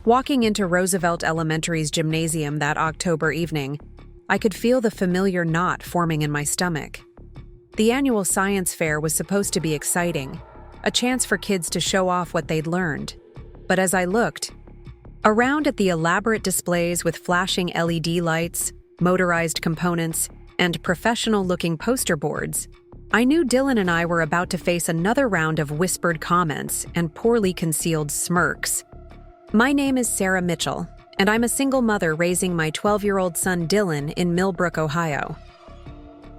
Walking into Roosevelt Elementary's gymnasium that October evening, I could feel the familiar knot forming in my stomach. The annual science fair was supposed to be exciting, a chance for kids to show off what they'd learned. But as I looked, around at the elaborate displays with flashing LED lights, motorized components, and professional-looking poster boards, I knew Dylan and I were about to face another round of whispered comments and poorly concealed smirks. My name is Sarah Mitchell, and I'm a single mother raising my 12-year-old son Dylan in Millbrook, Ohio.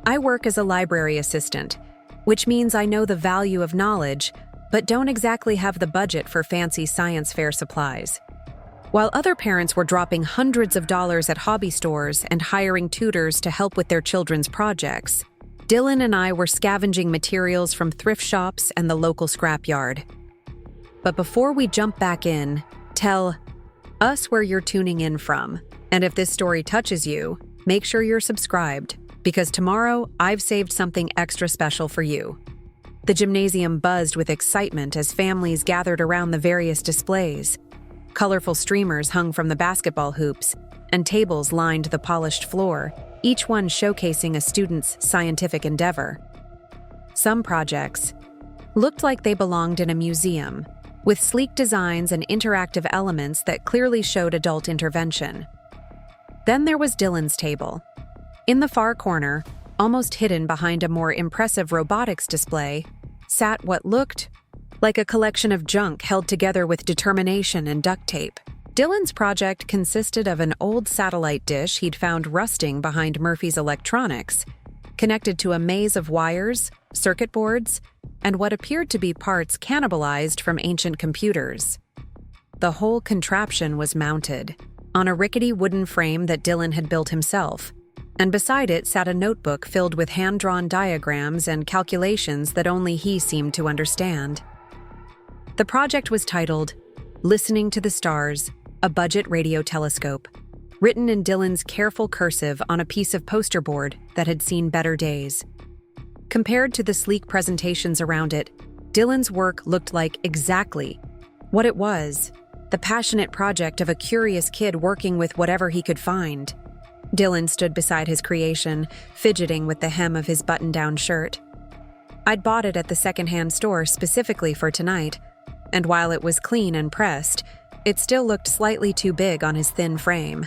I work as a library assistant, which means I know the value of knowledge, but don't exactly have the budget for fancy science fair supplies. While other parents were dropping hundreds of dollars at hobby stores and hiring tutors to help with their children's projects, Dylan and I were scavenging materials from thrift shops and the local scrapyard. But before we jump back in, tell us where you're tuning in from, and if this story touches you, make sure you're subscribed, because tomorrow I've saved something extra special for you. The gymnasium buzzed with excitement as families gathered around the various displays. Colorful streamers hung from the basketball hoops, and tables lined the polished floor, each one showcasing a student's scientific endeavor. Some projects looked like they belonged in a museum, with sleek designs and interactive elements that clearly showed adult intervention. Then there was Dylan's table. In the far corner, almost hidden behind a more impressive robotics display, sat what looked like a collection of junk held together with determination and duct tape. Dylan's project consisted of an old satellite dish he'd found rusting behind Murphy's Electronics, connected to a maze of wires, circuit boards, and what appeared to be parts cannibalized from ancient computers. The whole contraption was mounted on a rickety wooden frame that Dylan had built himself, and beside it sat a notebook filled with hand-drawn diagrams and calculations that only he seemed to understand. The project was titled Listening to the Stars, a Budget Radio Telescope, written in Dylan's careful cursive on a piece of poster board that had seen better days. Compared to the sleek presentations around it, Dylan's work looked like exactly what it was, the passionate project of a curious kid working with whatever he could find. Dylan stood beside his creation, fidgeting with the hem of his button-down shirt. I'd bought it at the secondhand store specifically for tonight, and while it was clean and pressed, it still looked slightly too big on his thin frame.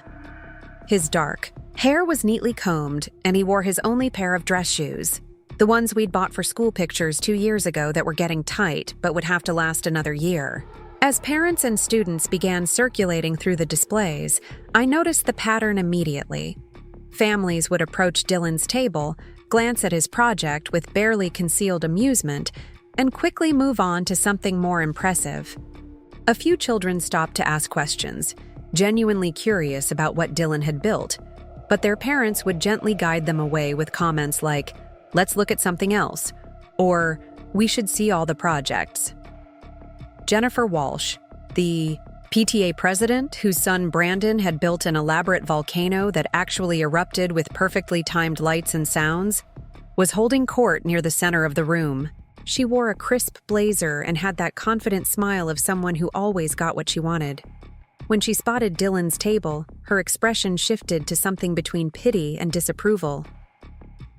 His dark hair was neatly combed, and he wore his only pair of dress shoes, the ones we'd bought for school pictures 2 years ago that were getting tight but would have to last another year. As parents and students began circulating through the displays, I noticed the pattern immediately. Families would approach Dylan's table, glance at his project with barely concealed amusement, and quickly move on to something more impressive. A few children stopped to ask questions, genuinely curious about what Dylan had built, but their parents would gently guide them away with comments like, "Let's look at something else," or "We should see all the projects." Jennifer Walsh, the PTA president whose son Brandon had built an elaborate volcano that actually erupted with perfectly timed lights and sounds, was holding court near the center of the room. She wore a crisp blazer and had that confident smile of someone who always got what she wanted. When she spotted Dylan's table, her expression shifted to something between pity and disapproval.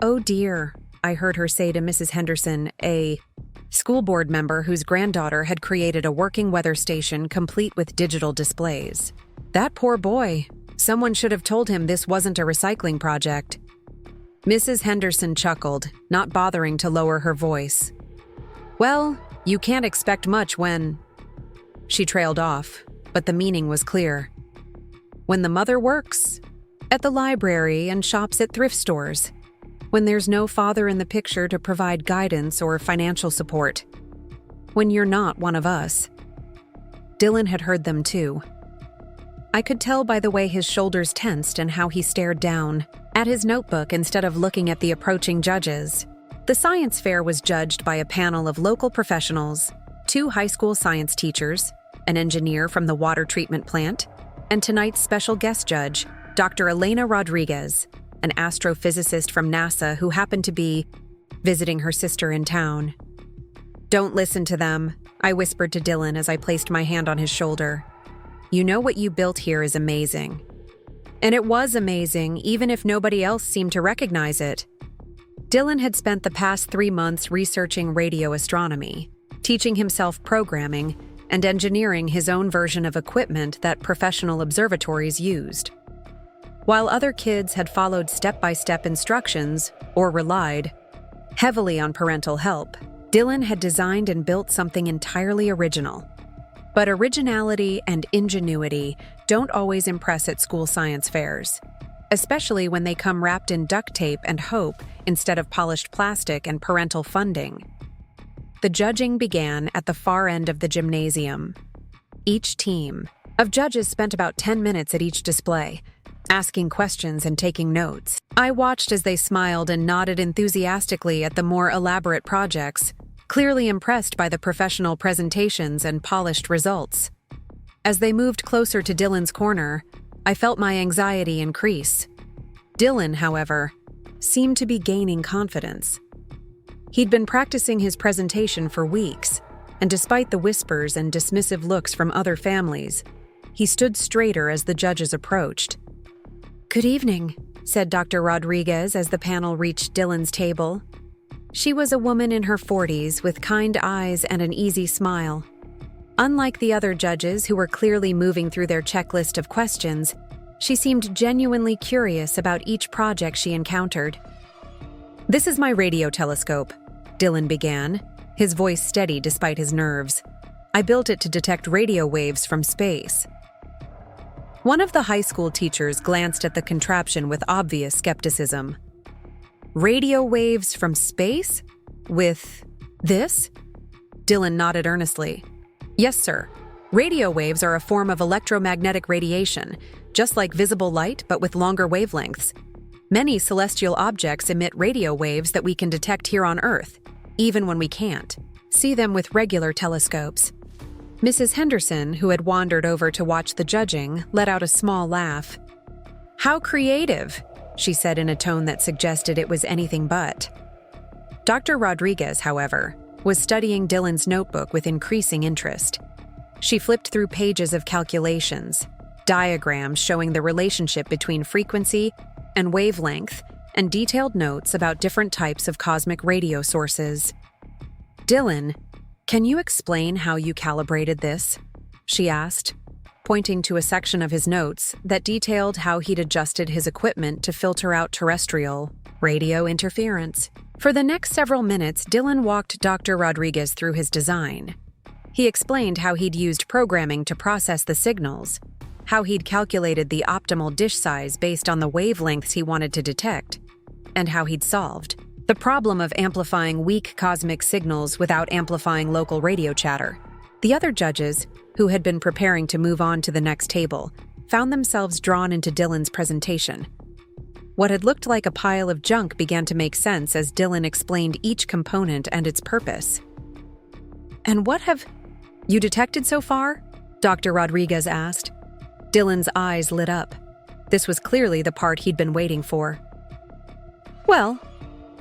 "Oh dear," I heard her say to Mrs. Henderson, a school board member whose granddaughter had created a working weather station complete with digital displays. "That poor boy. Someone should have told him this wasn't a recycling project." Mrs. Henderson chuckled, not bothering to lower her voice. "Well, you can't expect much when—" She trailed off, but the meaning was clear. "When the mother works at the library and shops at thrift stores. When there's no father in the picture to provide guidance or financial support. When you're not one of us." Dylan had heard them too. I could tell by the way his shoulders tensed and how he stared down at his notebook instead of looking at the approaching judges. The science fair was judged by a panel of local professionals, 2 high school science teachers, an engineer from the water treatment plant, and tonight's special guest judge, Dr. Elena Rodriguez, an astrophysicist from NASA who happened to be visiting her sister in town. "Don't listen to them," I whispered to Dylan as I placed my hand on his shoulder. You know what you built here is amazing. And it was amazing, even if nobody else seemed to recognize it. Dylan had spent the past 3 months researching radio astronomy, teaching himself programming, and engineering his own version of equipment that professional observatories used. While other kids had followed step-by-step instructions or relied heavily on parental help, Dylan had designed and built something entirely original. But originality and ingenuity don't always impress at school science fairs, especially when they come wrapped in duct tape and hope instead of polished plastic and parental funding. The judging began at the far end of the gymnasium. Each team of judges spent about 10 minutes at each display, asking questions and taking notes. I watched as they smiled and nodded enthusiastically at the more elaborate projects, clearly impressed by the professional presentations and polished results. As they moved closer to Dylan's corner, I felt my anxiety increase. Dylan, however, seemed to be gaining confidence. He'd been practicing his presentation for weeks, and despite the whispers and dismissive looks from other families, he stood straighter as the judges approached. "Good evening," said Dr. Rodriguez as the panel reached Dylan's table. She was a woman in her 40s with kind eyes and an easy smile. Unlike the other judges who were clearly moving through their checklist of questions, she seemed genuinely curious about each project she encountered. "This is my radio telescope," Dylan began, his voice steady despite his nerves. "I built it to detect radio waves from space." One of the high school teachers glanced at the contraption with obvious skepticism. "Radio waves from space? With this?" Dylan nodded earnestly. "Yes, sir. Radio waves are a form of electromagnetic radiation, just like visible light but with longer wavelengths. Many celestial objects emit radio waves that we can detect here on Earth, even when we can't see them with regular telescopes." Mrs. Henderson, who had wandered over to watch the judging, let out a small laugh. "How creative," she said in a tone that suggested it was anything but. Dr. Rodriguez, however, was studying Dylan's notebook with increasing interest. She flipped through pages of calculations, diagrams showing the relationship between frequency and wavelength, and detailed notes about different types of cosmic radio sources. "Dylan, can you explain how you calibrated this?" she asked, pointing to a section of his notes that detailed how he'd adjusted his equipment to filter out terrestrial radio interference. For the next several minutes, Dylan walked Dr. Rodriguez through his design. He explained how he'd used programming to process the signals, how he'd calculated the optimal dish size based on the wavelengths he wanted to detect, and how he'd solved the problem of amplifying weak cosmic signals without amplifying local radio chatter. The other judges, who had been preparing to move on to the next table, found themselves drawn into Dylan's presentation. What had looked like a pile of junk began to make sense as Dylan explained each component and its purpose. "And what have you detected so far?" Dr. Rodriguez asked. Dylan's eyes lit up. This was clearly the part he'd been waiting for. "Well,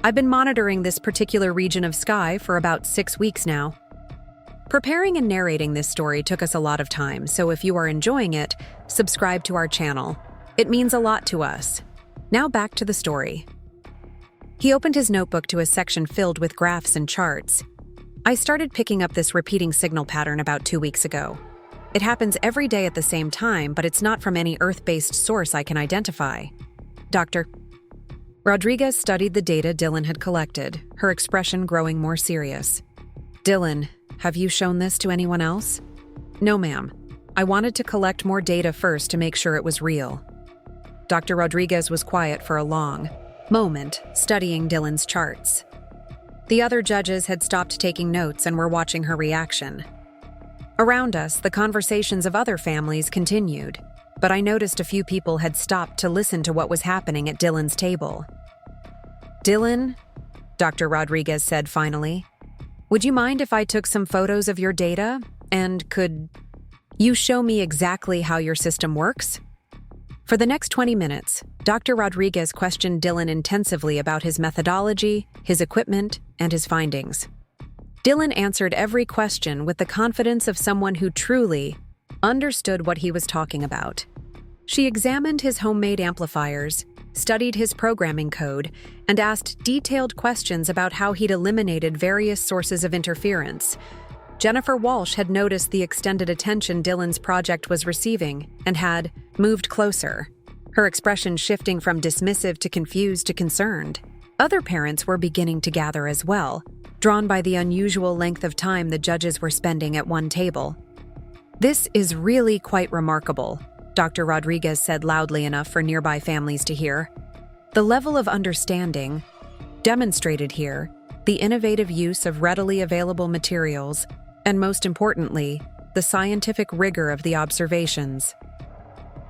I've been monitoring this particular region of sky for about 6 weeks now. Preparing and narrating this story took us a lot of time, so if you are enjoying it, subscribe to our channel. It means a lot to us. Now back to the story." He opened his notebook to a section filled with graphs and charts. "I started picking up this repeating signal pattern about 2 weeks ago. It happens every day at the same time, but it's not from any Earth-based source I can identify. Dr. Rodriguez studied the data Dylan had collected, her expression growing more serious. "Dylan, have you shown this to anyone else?" "No, ma'am. I wanted to collect more data first to make sure it was real." Dr. Rodriguez was quiet for a long moment, studying Dylan's charts. The other judges had stopped taking notes and were watching her reaction. Around us, the conversations of other families continued, but I noticed a few people had stopped to listen to what was happening at Dylan's table. "Dylan," Dr. Rodriguez said finally, "would you mind if I took some photos of your data? And could you show me exactly how your system works?" For the next 20 minutes, Dr. Rodriguez questioned Dylan intensively about his methodology, his equipment, and his findings. Dylan answered every question with the confidence of someone who truly understood what he was talking about. She examined his homemade amplifiers, studied his programming code, and asked detailed questions about how he'd eliminated various sources of interference. Jennifer Walsh had noticed the extended attention Dylan's project was receiving and had moved closer, her expression shifting from dismissive to confused to concerned. Other parents were beginning to gather as well, drawn by the unusual length of time the judges were spending at one table. "This is really quite remarkable," Dr. Rodriguez said loudly enough for nearby families to hear. "The level of understanding demonstrated here, the innovative use of readily available materials, and most importantly, the scientific rigor of the observations.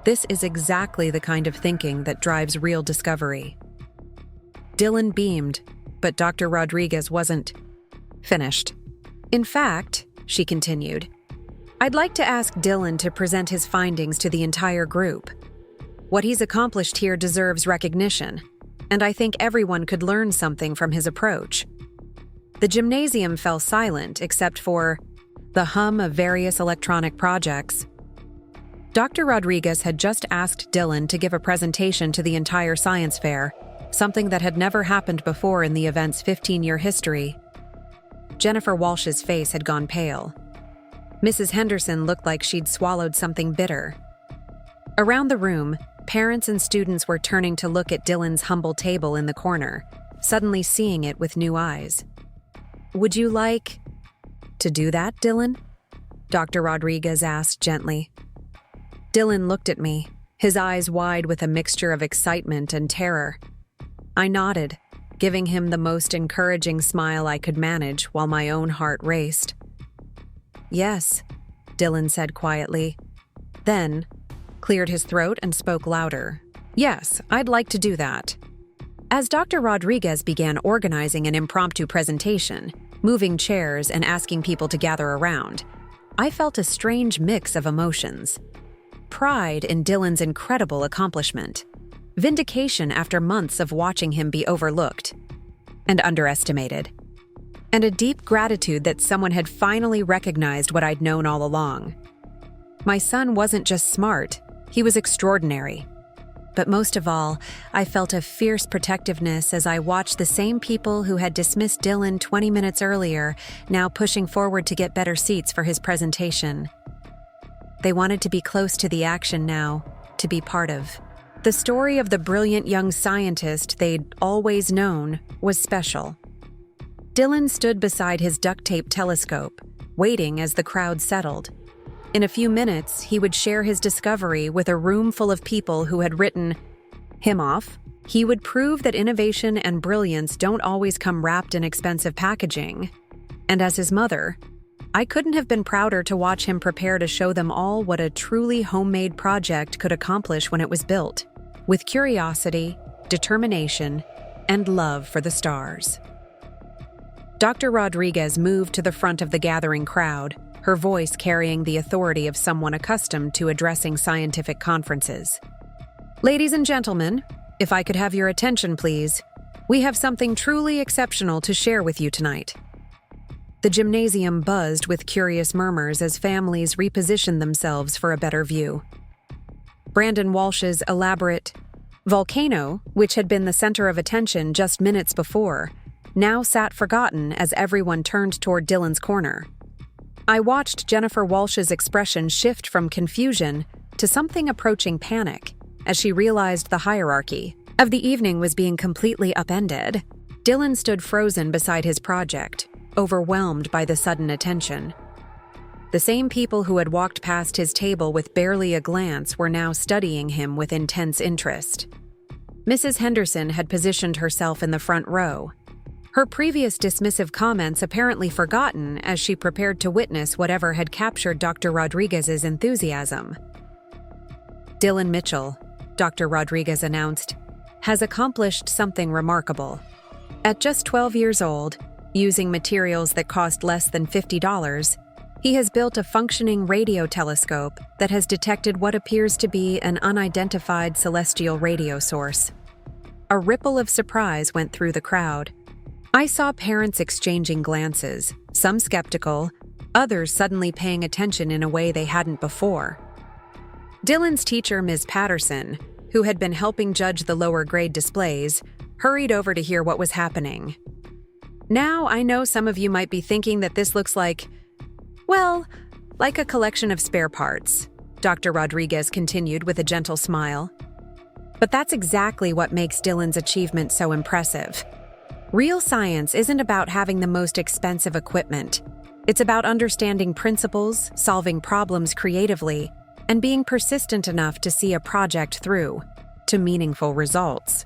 This is exactly the kind of thinking that drives real discovery." Dylan beamed, but Dr. Rodriguez wasn't finished. "In fact," she continued, "I'd like to ask Dylan to present his findings to the entire group. What he's accomplished here deserves recognition, and I think everyone could learn something from his approach." The gymnasium fell silent except for the hum of various electronic projects. Dr. Rodriguez had just asked Dylan to give a presentation to the entire science fair, something that had never happened before in the event's 15-year history. Jennifer Walsh's face had gone pale. Mrs. Henderson looked like she'd swallowed something bitter. Around the room, parents and students were turning to look at Dylan's humble table in the corner, suddenly seeing it with new eyes. "Would you like to do that, Dylan?" Dr. Rodriguez asked gently. Dylan looked at me, his eyes wide with a mixture of excitement and terror. I nodded, giving him the most encouraging smile I could manage while my own heart raced. "Yes," Dylan said quietly. Then, cleared his throat and spoke louder. "Yes, I'd like to do that." As Dr. Rodriguez began organizing an impromptu presentation, moving chairs and asking people to gather around, I felt a strange mix of emotions. Pride in Dylan's incredible accomplishment, vindication after months of watching him be overlooked and underestimated, and a deep gratitude that someone had finally recognized what I'd known all along. My son wasn't just smart, he was extraordinary. But most of all, I felt a fierce protectiveness as I watched the same people who had dismissed Dylan 20 minutes earlier now pushing forward to get better seats for his presentation. They wanted to be close to the action now, to be part of. The story of the brilliant young scientist they'd always known was special. Dylan stood beside his duct-tape telescope, waiting as the crowd settled. In a few minutes, he would share his discovery with a room full of people who had written him off. He would prove that innovation and brilliance don't always come wrapped in expensive packaging. And as his mother, I couldn't have been prouder to watch him prepare to show them all what a truly homemade project could accomplish when it was built, with curiosity, determination, and love for the stars. Dr. Rodriguez moved to the front of the gathering crowd, her voice carrying the authority of someone accustomed to addressing scientific conferences. "Ladies and gentlemen, if I could have your attention, please. We have something truly exceptional to share with you tonight." The gymnasium buzzed with curious murmurs as families repositioned themselves for a better view. Brandon Walsh's elaborate volcano, which had been the center of attention just minutes before, now sat forgotten as everyone turned toward Dylan's corner. I watched Jennifer Walsh's expression shift from confusion to something approaching panic as she realized the hierarchy of the evening was being completely upended. Dylan stood frozen beside his project, overwhelmed by the sudden attention. The same people who had walked past his table with barely a glance were now studying him with intense interest. Mrs. Henderson had positioned herself in the front row, her previous dismissive comments apparently forgotten as she prepared to witness whatever had captured Dr. Rodriguez's enthusiasm. "Dylan Mitchell," Dr. Rodriguez announced, "has accomplished something remarkable. At just 12 years old, using materials that cost less than $50, he has built a functioning radio telescope that has detected what appears to be an unidentified celestial radio source." A ripple of surprise went through the crowd. I saw parents exchanging glances, some skeptical, others suddenly paying attention in a way they hadn't before. Dylan's teacher, Ms. Patterson, who had been helping judge the lower grade displays, hurried over to hear what was happening. Now, I know some of you might be thinking that this looks like a collection of spare parts, Dr. Rodriguez continued with a gentle smile. But that's exactly what makes Dylan's achievement so impressive. Real science isn't about having the most expensive equipment. It's about understanding principles, solving problems creatively, and being persistent enough to see a project through to meaningful results.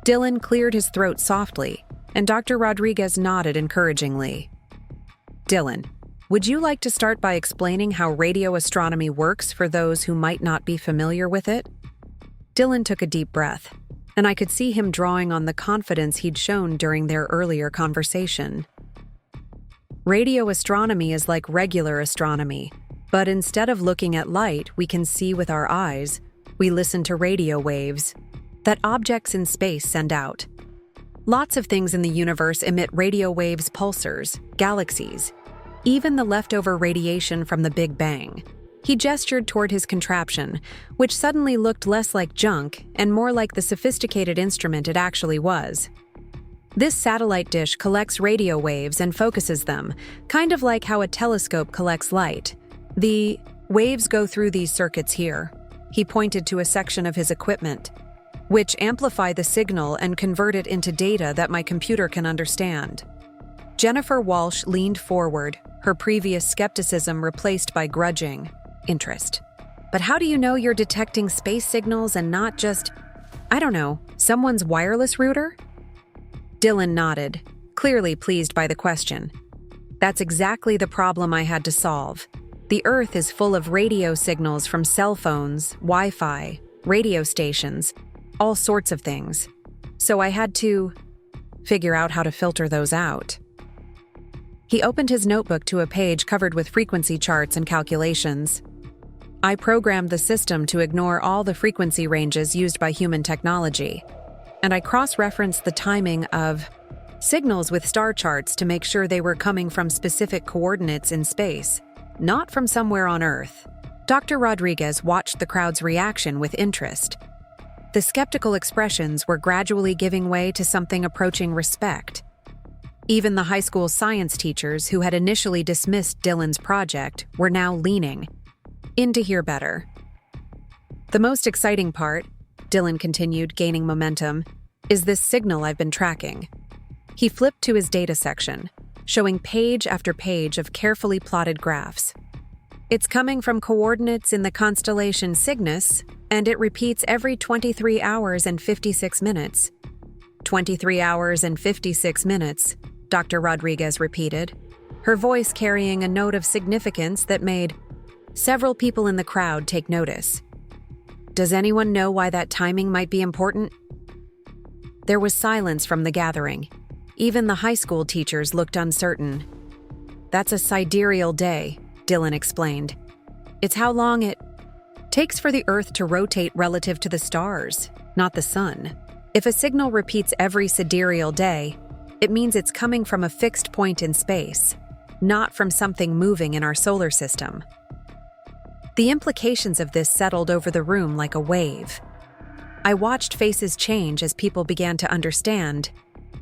Dylan cleared his throat softly, and Dr. Rodriguez nodded encouragingly. Dylan, would you like to start by explaining how radio astronomy works for those who might not be familiar with it? Dylan took a deep breath, and I could see him drawing on the confidence he'd shown during their earlier conversation. Radio astronomy is like regular astronomy, but instead of looking at light we can see with our eyes, we listen to radio waves that objects in space send out. Lots of things in the universe emit radio waves, pulsars, galaxies, even the leftover radiation from the Big Bang. He gestured toward his contraption, which suddenly looked less like junk and more like the sophisticated instrument it actually was. This satellite dish collects radio waves and focuses them, kind of like how a telescope collects light. The waves go through these circuits here. He pointed to a section of his equipment, which amplify the signal and convert it into data that my computer can understand. Jennifer Walsh leaned forward, her previous skepticism replaced by grudging interest. But how do you know you're detecting space signals and not just, someone's wireless router? Dylan nodded, clearly pleased by the question. That's exactly the problem I had to solve. The Earth is full of radio signals from cell phones, Wi-Fi, radio stations, all sorts of things. So I had to figure out how to filter those out. He opened his notebook to a page covered with frequency charts and calculations. I programmed the system to ignore all the frequency ranges used by human technology, and I cross-referenced the timing of signals with star charts to make sure they were coming from specific coordinates in space, not from somewhere on Earth. Dr. Rodriguez watched the crowd's reaction with interest. The skeptical expressions were gradually giving way to something approaching respect. Even the high school science teachers who had initially dismissed Dylan's project were now leaning in to hear better. The most exciting part, Dylan continued, gaining momentum, is this signal I've been tracking. He flipped to his data section, showing page after page of carefully plotted graphs. It's coming from coordinates in the constellation Cygnus, and it repeats every 23 hours and 56 minutes. 23 hours and 56 minutes, Dr. Rodriguez repeated, her voice carrying a note of significance that made several people in the crowd take notice. Does anyone know why that timing might be important? There was silence from the gathering. Even the high school teachers looked uncertain. That's a sidereal day, Dylan explained. It's how long it takes for the Earth to rotate relative to the stars, not the sun. If a signal repeats every sidereal day, it means it's coming from a fixed point in space, not from something moving in our solar system. The implications of this settled over the room like a wave. I watched faces change as people began to understand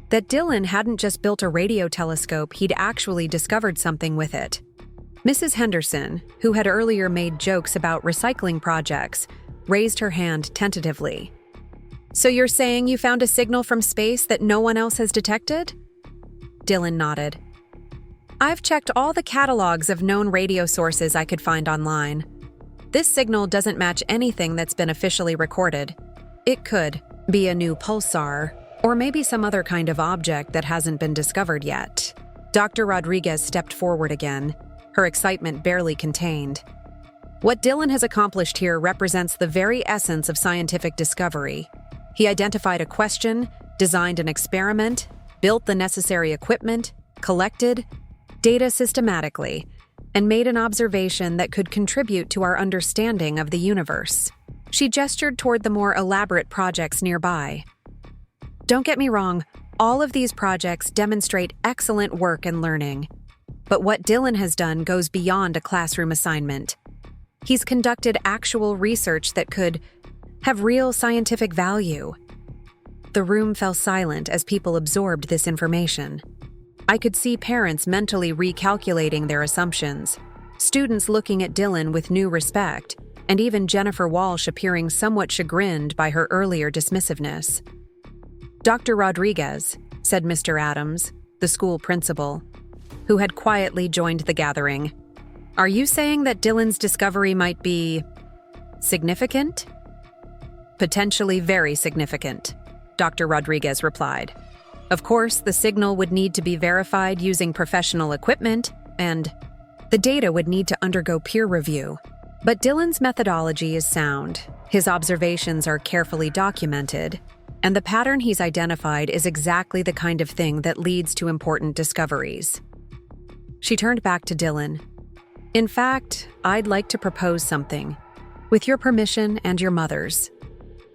that Dylan hadn't just built a radio telescope, he'd actually discovered something with it. Mrs. Henderson, who had earlier made jokes about recycling projects, raised her hand tentatively. So you're saying you found a signal from space that no one else has detected? Dylan nodded. I've checked all the catalogs of known radio sources I could find online. This signal doesn't match anything that's been officially recorded. It could be a new pulsar, or maybe some other kind of object that hasn't been discovered yet. Dr. Rodriguez stepped forward again, her excitement barely contained. What Dylan has accomplished here represents the very essence of scientific discovery. He identified a question, designed an experiment, built the necessary equipment, collected data systematically, and made an observation that could contribute to our understanding of the universe. She gestured toward the more elaborate projects nearby. Don't get me wrong, all of these projects demonstrate excellent work and learning. But what Dylan has done goes beyond a classroom assignment. He's conducted actual research that could have real scientific value. The room fell silent as people absorbed this information. I could see parents mentally recalculating their assumptions, students looking at Dylan with new respect, and even Jennifer Walsh appearing somewhat chagrined by her earlier dismissiveness. "Dr. Rodriguez," said Mr. Adams, the school principal, who had quietly joined the gathering, "are you saying that Dylan's discovery might be significant?" "Potentially very significant," Dr. Rodriguez replied. "Of course, the signal would need to be verified using professional equipment, and the data would need to undergo peer review. But Dylan's methodology is sound, his observations are carefully documented, and the pattern he's identified is exactly the kind of thing that leads to important discoveries." She turned back to Dylan. "In fact, I'd like to propose something, with your permission and your mother's.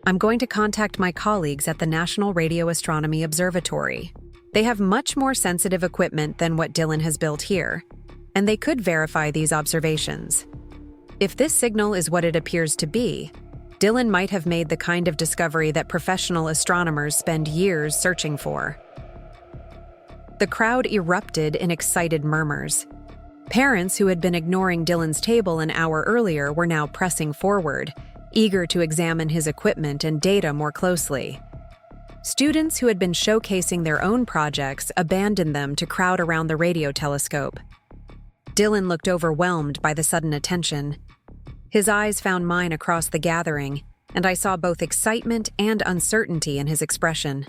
I'm going to contact my colleagues at the National Radio Astronomy Observatory. They have much more sensitive equipment than what Dylan has built here, and they could verify these observations. If this signal is what it appears to be, Dylan might have made the kind of discovery that professional astronomers spend years searching for." The crowd erupted in excited murmurs. Parents who had been ignoring Dylan's table an hour earlier were now pressing forward, eager to examine his equipment and data more closely. Students who had been showcasing their own projects abandoned them to crowd around the radio telescope. Dylan looked overwhelmed by the sudden attention. His eyes found mine across the gathering, and I saw both excitement and uncertainty in his expression.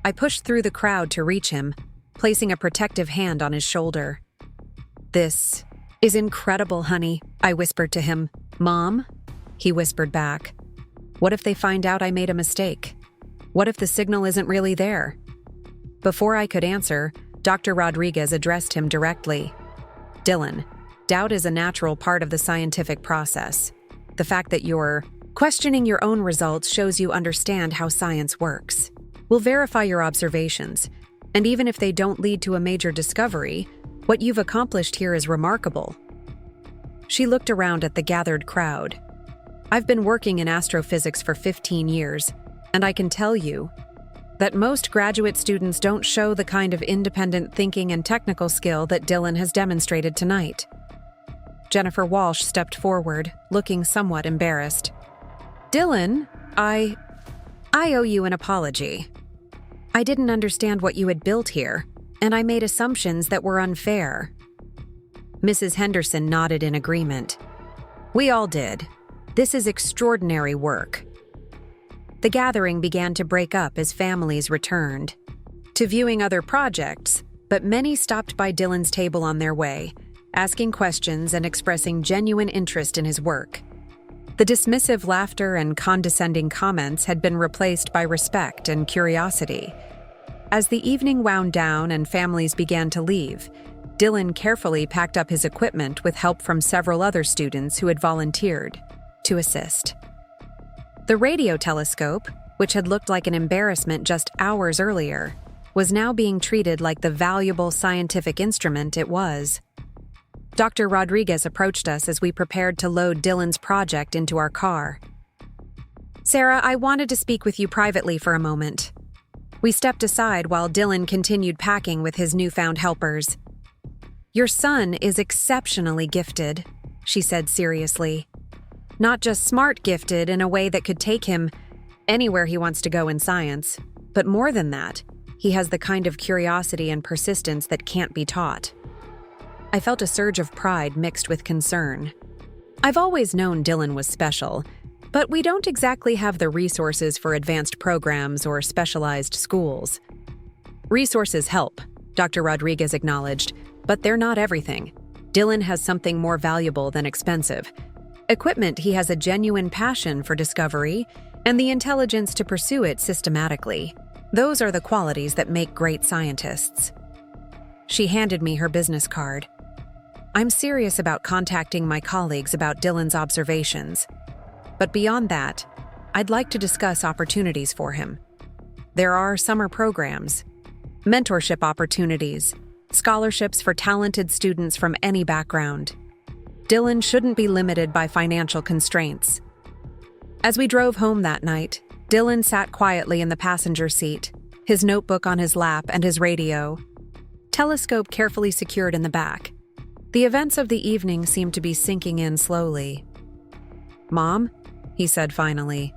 I pushed through the crowd to reach him, placing a protective hand on his shoulder. "This is incredible, honey," I whispered to him. "Mom?" He whispered back. "What if they find out I made a mistake? What if the signal isn't really there?" Before I could answer, Dr. Rodriguez addressed him directly. "Dylan, doubt is a natural part of the scientific process. The fact that you're questioning your own results shows you understand how science works. We'll verify your observations, and even if they don't lead to a major discovery, what you've accomplished here is remarkable." She looked around at the gathered crowd. "I've been working in astrophysics for 15 years, and I can tell you that most graduate students don't show the kind of independent thinking and technical skill that Dylan has demonstrated tonight." Jennifer Walsh stepped forward, looking somewhat embarrassed. "Dylan, I owe you an apology. I didn't understand what you had built here, and I made assumptions that were unfair." Mrs. Henderson nodded in agreement. "We all did. This is extraordinary work." The gathering began to break up as families returned to viewing other projects, but many stopped by Dylan's table on their way, asking questions and expressing genuine interest in his work. The dismissive laughter and condescending comments had been replaced by respect and curiosity. As the evening wound down and families began to leave, Dylan carefully packed up his equipment with help from several other students who had volunteered to assist. The radio telescope, which had looked like an embarrassment just hours earlier, was now being treated like the valuable scientific instrument it was. Dr. Rodriguez approached us as we prepared to load Dylan's project into our car. "Sarah, I wanted to speak with you privately for a moment." We stepped aside while Dylan continued packing with his newfound helpers. "Your son is exceptionally gifted," she said seriously. "Not just smart gifted in a way that could take him anywhere he wants to go in science, but more than that, he has the kind of curiosity and persistence that can't be taught." I felt a surge of pride mixed with concern. I've always known Dylan was special, but we don't exactly have the resources for advanced programs or specialized schools. "Resources help," Dr. Rodriguez acknowledged, "but they're not everything. Dylan has something more valuable than expensive. Equipment he has a genuine passion for discovery and the intelligence to pursue it systematically. Those are the qualities that make great scientists." She handed me her business card. "I'm serious about contacting my colleagues about Dylan's observations. But beyond that, I'd like to discuss opportunities for him. There are summer programs, mentorship opportunities, scholarships for talented students from any background. Dylan shouldn't be limited by financial constraints. As we drove home that night, Dylan sat quietly in the passenger seat, his notebook on his lap and his radio, telescope carefully secured in the back. The events of the evening seemed to be sinking in slowly. "Mom," he said finally,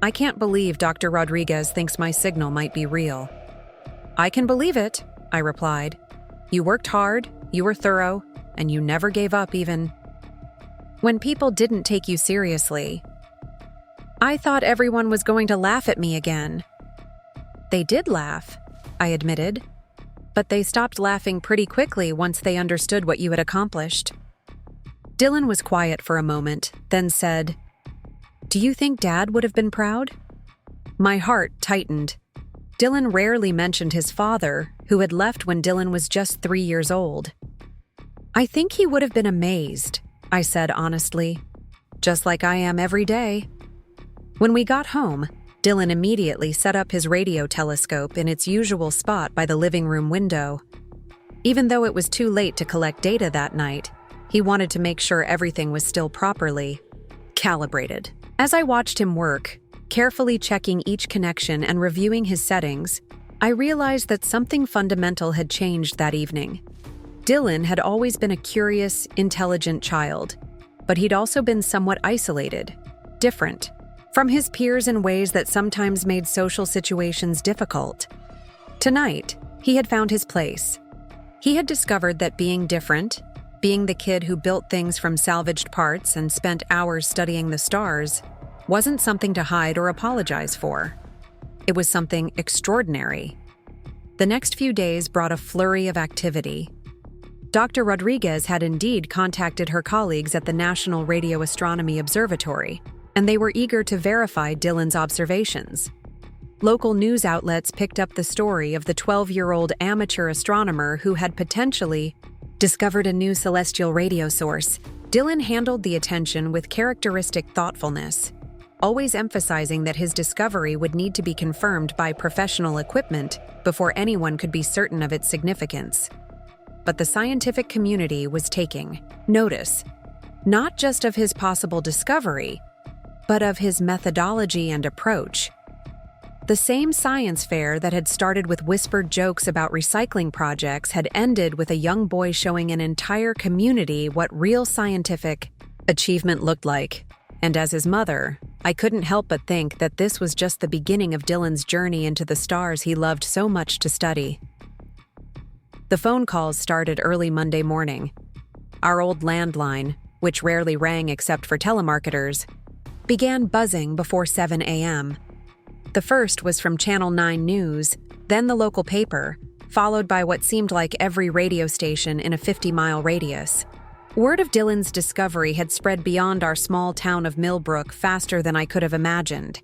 "I can't believe Dr. Rodriguez thinks my signal might be real." "I can believe it," I replied. "You worked hard, you were thorough, and you never gave up even when people didn't take you seriously." I thought everyone was going to laugh at me again. They did laugh, I admitted, but they stopped laughing pretty quickly once they understood what you had accomplished. Dylan was quiet for a moment, then said, "Do you think Dad would have been proud?" My heart tightened. Dylan rarely mentioned his father, who had left when Dylan was just 3 years old. "I think he would have been amazed," I said honestly, "just like I am every day." When we got home, Dylan immediately set up his radio telescope in its usual spot by the living room window. Even though it was too late to collect data that night, he wanted to make sure everything was still properly calibrated. As I watched him work, carefully checking each connection and reviewing his settings, I realized that something fundamental had changed that evening. Dylan had always been a curious, intelligent child, but he'd also been somewhat isolated, different from his peers in ways that sometimes made social situations difficult. Tonight, he had found his place. He had discovered that being different, being the kid who built things from salvaged parts and spent hours studying the stars, wasn't something to hide or apologize for. It was something extraordinary. The next few days brought a flurry of activity. Dr. Rodriguez had indeed contacted her colleagues at the National Radio Astronomy Observatory, and they were eager to verify Dylan's observations. Local news outlets picked up the story of the 12-year-old amateur astronomer who had potentially discovered a new celestial radio source. Dylan handled the attention with characteristic thoughtfulness, always emphasizing that his discovery would need to be confirmed by professional equipment before anyone could be certain of its significance. But the scientific community was taking notice, not just of his possible discovery, but of his methodology and approach. The same science fair that had started with whispered jokes about recycling projects had ended with a young boy showing an entire community what real scientific achievement looked like. And as his mother, I couldn't help but think that this was just the beginning of Dylan's journey into the stars he loved so much to study. The phone calls started early Monday morning. Our old landline, which rarely rang except for telemarketers, began buzzing before 7 a.m. The first was from Channel 9 News, then the local paper, followed by what seemed like every radio station in a 50-mile radius. Word of Dylan's discovery had spread beyond our small town of Millbrook faster than I could have imagined.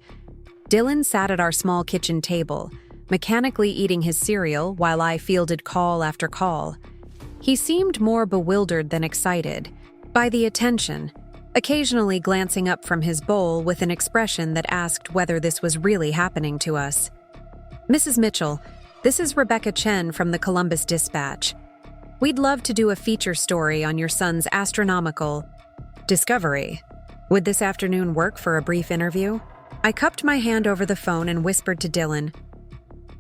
Dylan sat at our small kitchen table, mechanically eating his cereal while I fielded call after call. He seemed more bewildered than excited by the attention, occasionally glancing up from his bowl with an expression that asked whether this was really happening to us. "Mrs. Mitchell, this is Rebecca Chen from the Columbus Dispatch. We'd love to do a feature story on your son's astronomical discovery. Would this afternoon work for a brief interview?" I cupped my hand over the phone and whispered to Dylan,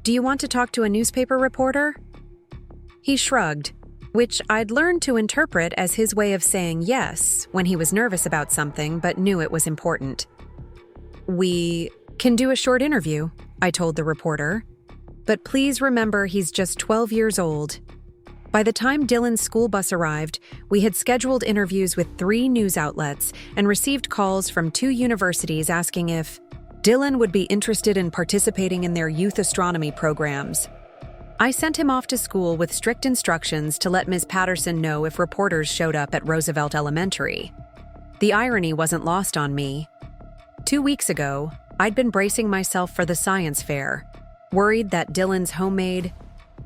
"Do you want to talk to a newspaper reporter?" He shrugged, which I'd learned to interpret as his way of saying yes when he was nervous about something but knew it was important. "We can do a short interview," I told the reporter. "But please remember he's just 12 years old." By the time Dylan's school bus arrived, we had scheduled interviews with 3 news outlets and received calls from 2 universities asking if Dylan would be interested in participating in their youth astronomy programs. I sent him off to school with strict instructions to let Ms. Patterson know if reporters showed up at Roosevelt Elementary. The irony wasn't lost on me. 2 weeks ago, I'd been bracing myself for the science fair, worried that Dylan's homemade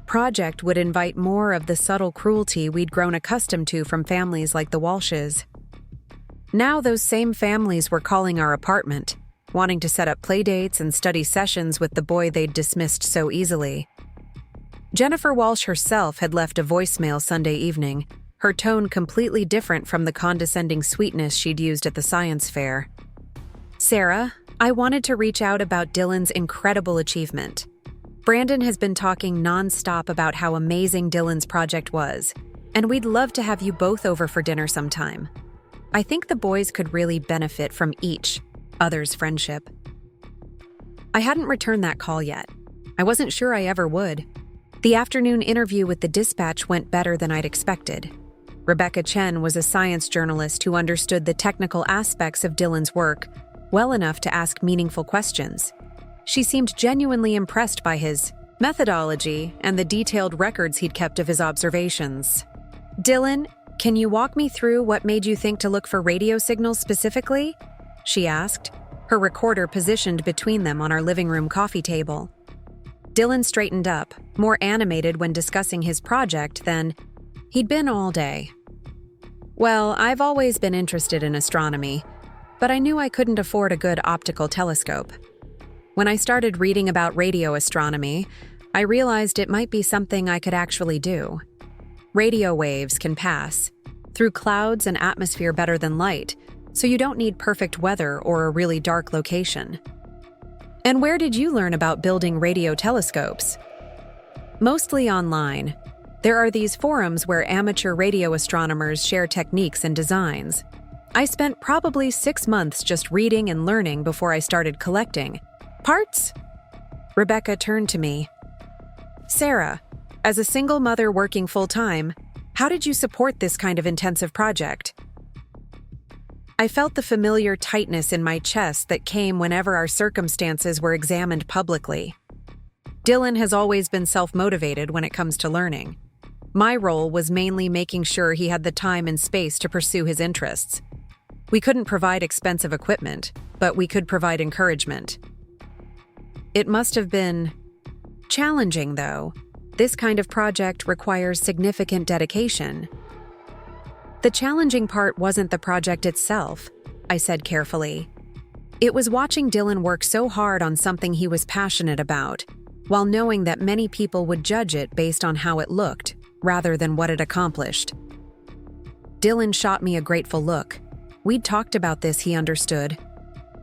project would invite more of the subtle cruelty we'd grown accustomed to from families like the Walshes. Now those same families were calling our apartment, wanting to set up playdates and study sessions with the boy they'd dismissed so easily. Jennifer Walsh herself had left a voicemail Sunday evening, her tone completely different from the condescending sweetness she'd used at the science fair. "Sarah, I wanted to reach out about Dylan's incredible achievement. Brandon has been talking nonstop about how amazing Dylan's project was, and we'd love to have you both over for dinner sometime. I think the boys could really benefit from each other's friendship." I hadn't returned that call yet. I wasn't sure I ever would. The afternoon interview with the Dispatch went better than I'd expected. Rebecca Chen was a science journalist who understood the technical aspects of Dylan's work well enough to ask meaningful questions. She seemed genuinely impressed by his methodology and the detailed records he'd kept of his observations. "Dylan, can you walk me through what made you think to look for radio signals specifically?" she asked, her recorder positioned between them on our living room coffee table. Dylan straightened up, more animated when discussing his project than he'd been all day. "Well, I've always been interested in astronomy, but I knew I couldn't afford a good optical telescope. When I started reading about radio astronomy, I realized it might be something I could actually do. Radio waves can pass through clouds and atmosphere better than light, so you don't need perfect weather or a really dark location." "And where did you learn about building radio telescopes?" "Mostly online. There are these forums where amateur radio astronomers share techniques and designs. I spent probably 6 months just reading and learning before I started collecting parts." Rebecca turned to me. "Sarah, as a single mother working full-time, how did you support this kind of intensive project?" I felt the familiar tightness in my chest that came whenever our circumstances were examined publicly. Dylan has always been self-motivated when it comes to learning. My role was mainly making sure he had the time and space to pursue his interests. We couldn't provide expensive equipment, but we could provide encouragement. It must have been challenging, though. This kind of project requires significant dedication. "The challenging part wasn't the project itself," I said carefully. "It was watching Dylan work so hard on something he was passionate about, while knowing that many people would judge it based on how it looked, rather than what it accomplished." Dylan shot me a grateful look. We'd talked about this, he understood.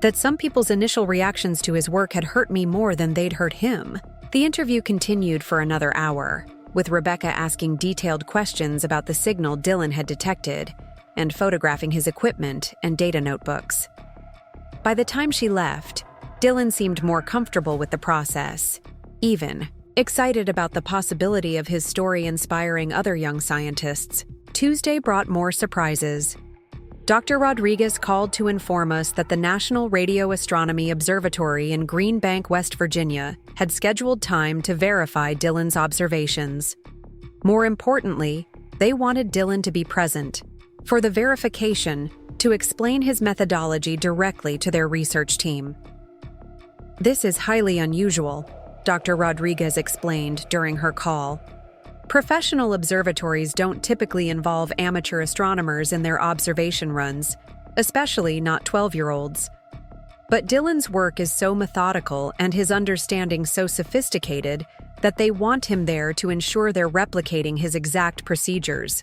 That some people's initial reactions to his work had hurt me more than they'd hurt him. The interview continued for another hour, with Rebecca asking detailed questions about the signal Dylan had detected and photographing his equipment and data notebooks. By the time she left, Dylan seemed more comfortable with the process, even excited about the possibility of his story inspiring other young scientists. Tuesday brought more surprises. Dr. Rodriguez called to inform us that the National Radio Astronomy Observatory in Green Bank, West Virginia, had scheduled time to verify Dylan's observations. More importantly, they wanted Dylan to be present for the verification to explain his methodology directly to their research team. "This is highly unusual," Dr. Rodriguez explained during her call. "Professional observatories don't typically involve amateur astronomers in their observation runs, especially not 12-year-olds. But Dylan's work is so methodical and his understanding so sophisticated that they want him there to ensure they're replicating his exact procedures."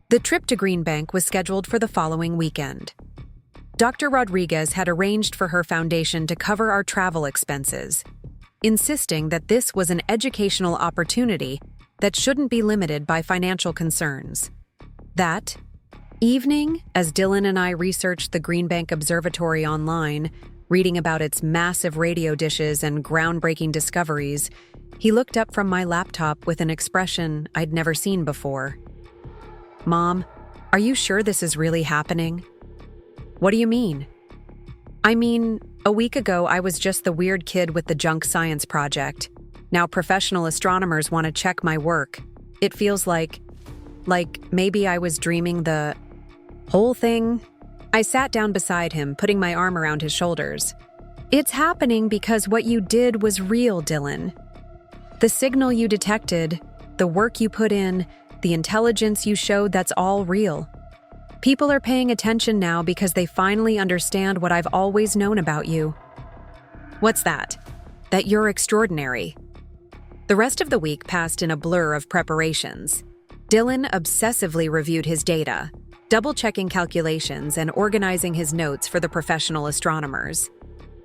The trip to Green Bank was scheduled for the following weekend. Dr. Rodriguez had arranged for her foundation to cover our travel expenses, insisting that this was an educational opportunity that shouldn't be limited by financial concerns. That evening, as Dylan and I researched the Green Bank Observatory online, reading about its massive radio dishes and groundbreaking discoveries, he looked up from my laptop with an expression I'd never seen before. "Mom, are you sure this is really happening?" "What do you mean?" "I mean, a week ago I was just the weird kid with the junk science project. Now professional astronomers want to check my work. It feels like maybe I was dreaming the whole thing." I sat down beside him, putting my arm around his shoulders. "It's happening because what you did was real, Dylan. The signal you detected, the work you put in, the intelligence you showed, that's all real. People are paying attention now because they finally understand what I've always known about you." "What's that?" "That you're extraordinary." The rest of the week passed in a blur of preparations. Dylan obsessively reviewed his data, double-checking calculations and organizing his notes for the professional astronomers.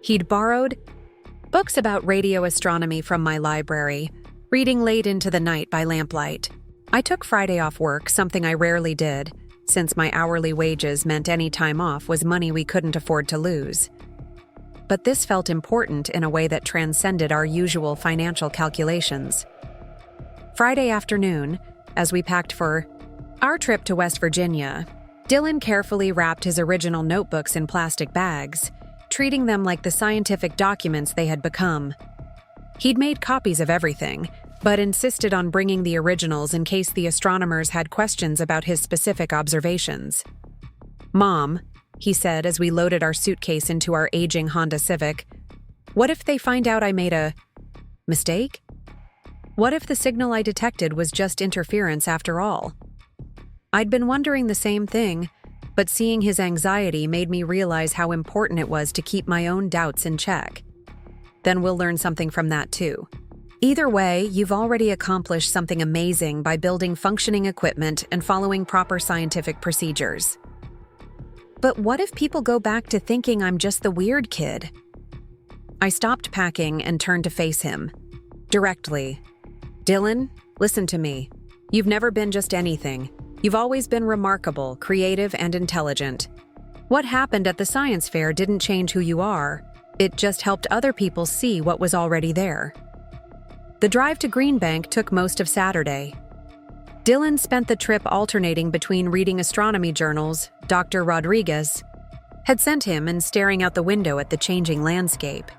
He'd borrowed books about radio astronomy from my library, reading late into the night by lamplight. I took Friday off work, something I rarely did, since my hourly wages meant any time off was money we couldn't afford to lose. But this felt important in a way that transcended our usual financial calculations. Friday afternoon, as we packed for our trip to West Virginia, Dylan carefully wrapped his original notebooks in plastic bags, treating them like the scientific documents they had become. He'd made copies of everything, but insisted on bringing the originals in case the astronomers had questions about his specific observations. "Mom," he said as we loaded our suitcase into our aging Honda Civic, "what if they find out I made a mistake? What if the signal I detected was just interference after all?" I'd been wondering the same thing, but seeing his anxiety made me realize how important it was to keep my own doubts in check. Then we'll learn something from that too. Either way, you've already accomplished something amazing by building functioning equipment and following proper scientific procedures. But what if people go back to thinking I'm just the weird kid? I stopped packing and turned to face him. Directly. "Dylan, listen to me. You've never been just anything. You've always been remarkable, creative, and intelligent. What happened at the science fair didn't change who you are. It just helped other people see what was already there." The drive to Green Bank took most of Saturday. Dylan spent the trip alternating between reading astronomy journals Dr. Rodriguez had sent him and staring out the window at the changing landscape.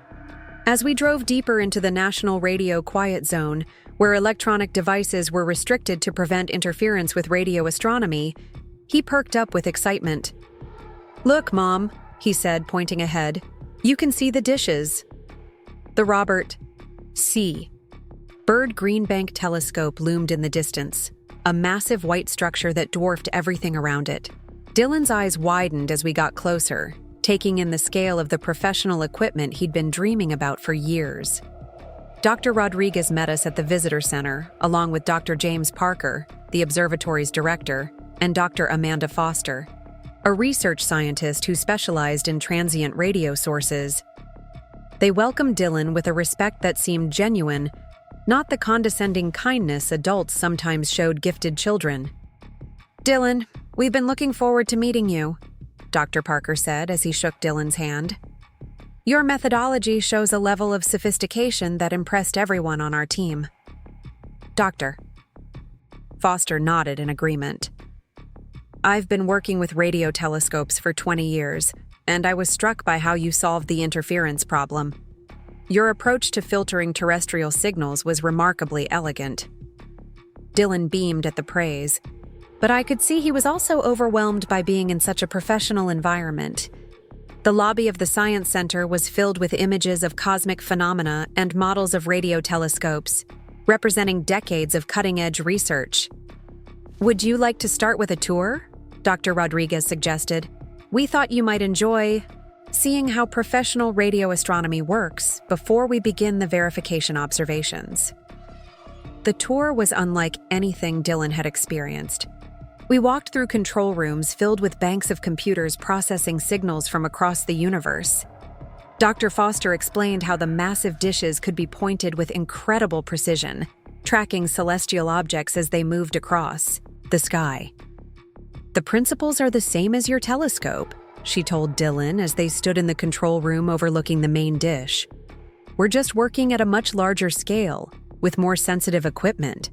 As we drove deeper into the National Radio Quiet Zone, where electronic devices were restricted to prevent interference with radio astronomy, he perked up with excitement. "Look, Mom," he said, pointing ahead. "You can see the dishes." The Robert C. Byrd Green Bank telescope loomed in the distance, a massive white structure that dwarfed everything around it. Dylan's eyes widened as we got closer, taking in the scale of the professional equipment he'd been dreaming about for years. Dr. Rodriguez met us at the visitor center, along with Dr. James Parker, the observatory's director, and Dr. Amanda Foster, a research scientist who specialized in transient radio sources. They welcomed Dylan with a respect that seemed genuine, not the condescending kindness adults sometimes showed gifted children. "Dylan, we've been looking forward to meeting you," Dr. Parker said as he shook Dylan's hand. "Your methodology shows a level of sophistication that impressed everyone on our team." "Doctor." Foster nodded in agreement. "I've been working with radio telescopes for 20 years, and I was struck by how you solved the interference problem. Your approach to filtering terrestrial signals was remarkably elegant." Dylan beamed at the praise, but I could see he was also overwhelmed by being in such a professional environment. The lobby of the Science Center was filled with images of cosmic phenomena and models of radio telescopes, representing decades of cutting-edge research. "Would you like to start with a tour?" Dr. Rodriguez suggested. "We thought you might enjoy seeing how professional radio astronomy works before we begin the verification observations." The tour was unlike anything Dylan had experienced. We walked through control rooms filled with banks of computers processing signals from across the universe. Dr. Foster explained how the massive dishes could be pointed with incredible precision, tracking celestial objects as they moved across the sky. "The principles are the same as your telescope," she told Dylan as they stood in the control room overlooking the main dish. "We're just working at a much larger scale, with more sensitive equipment."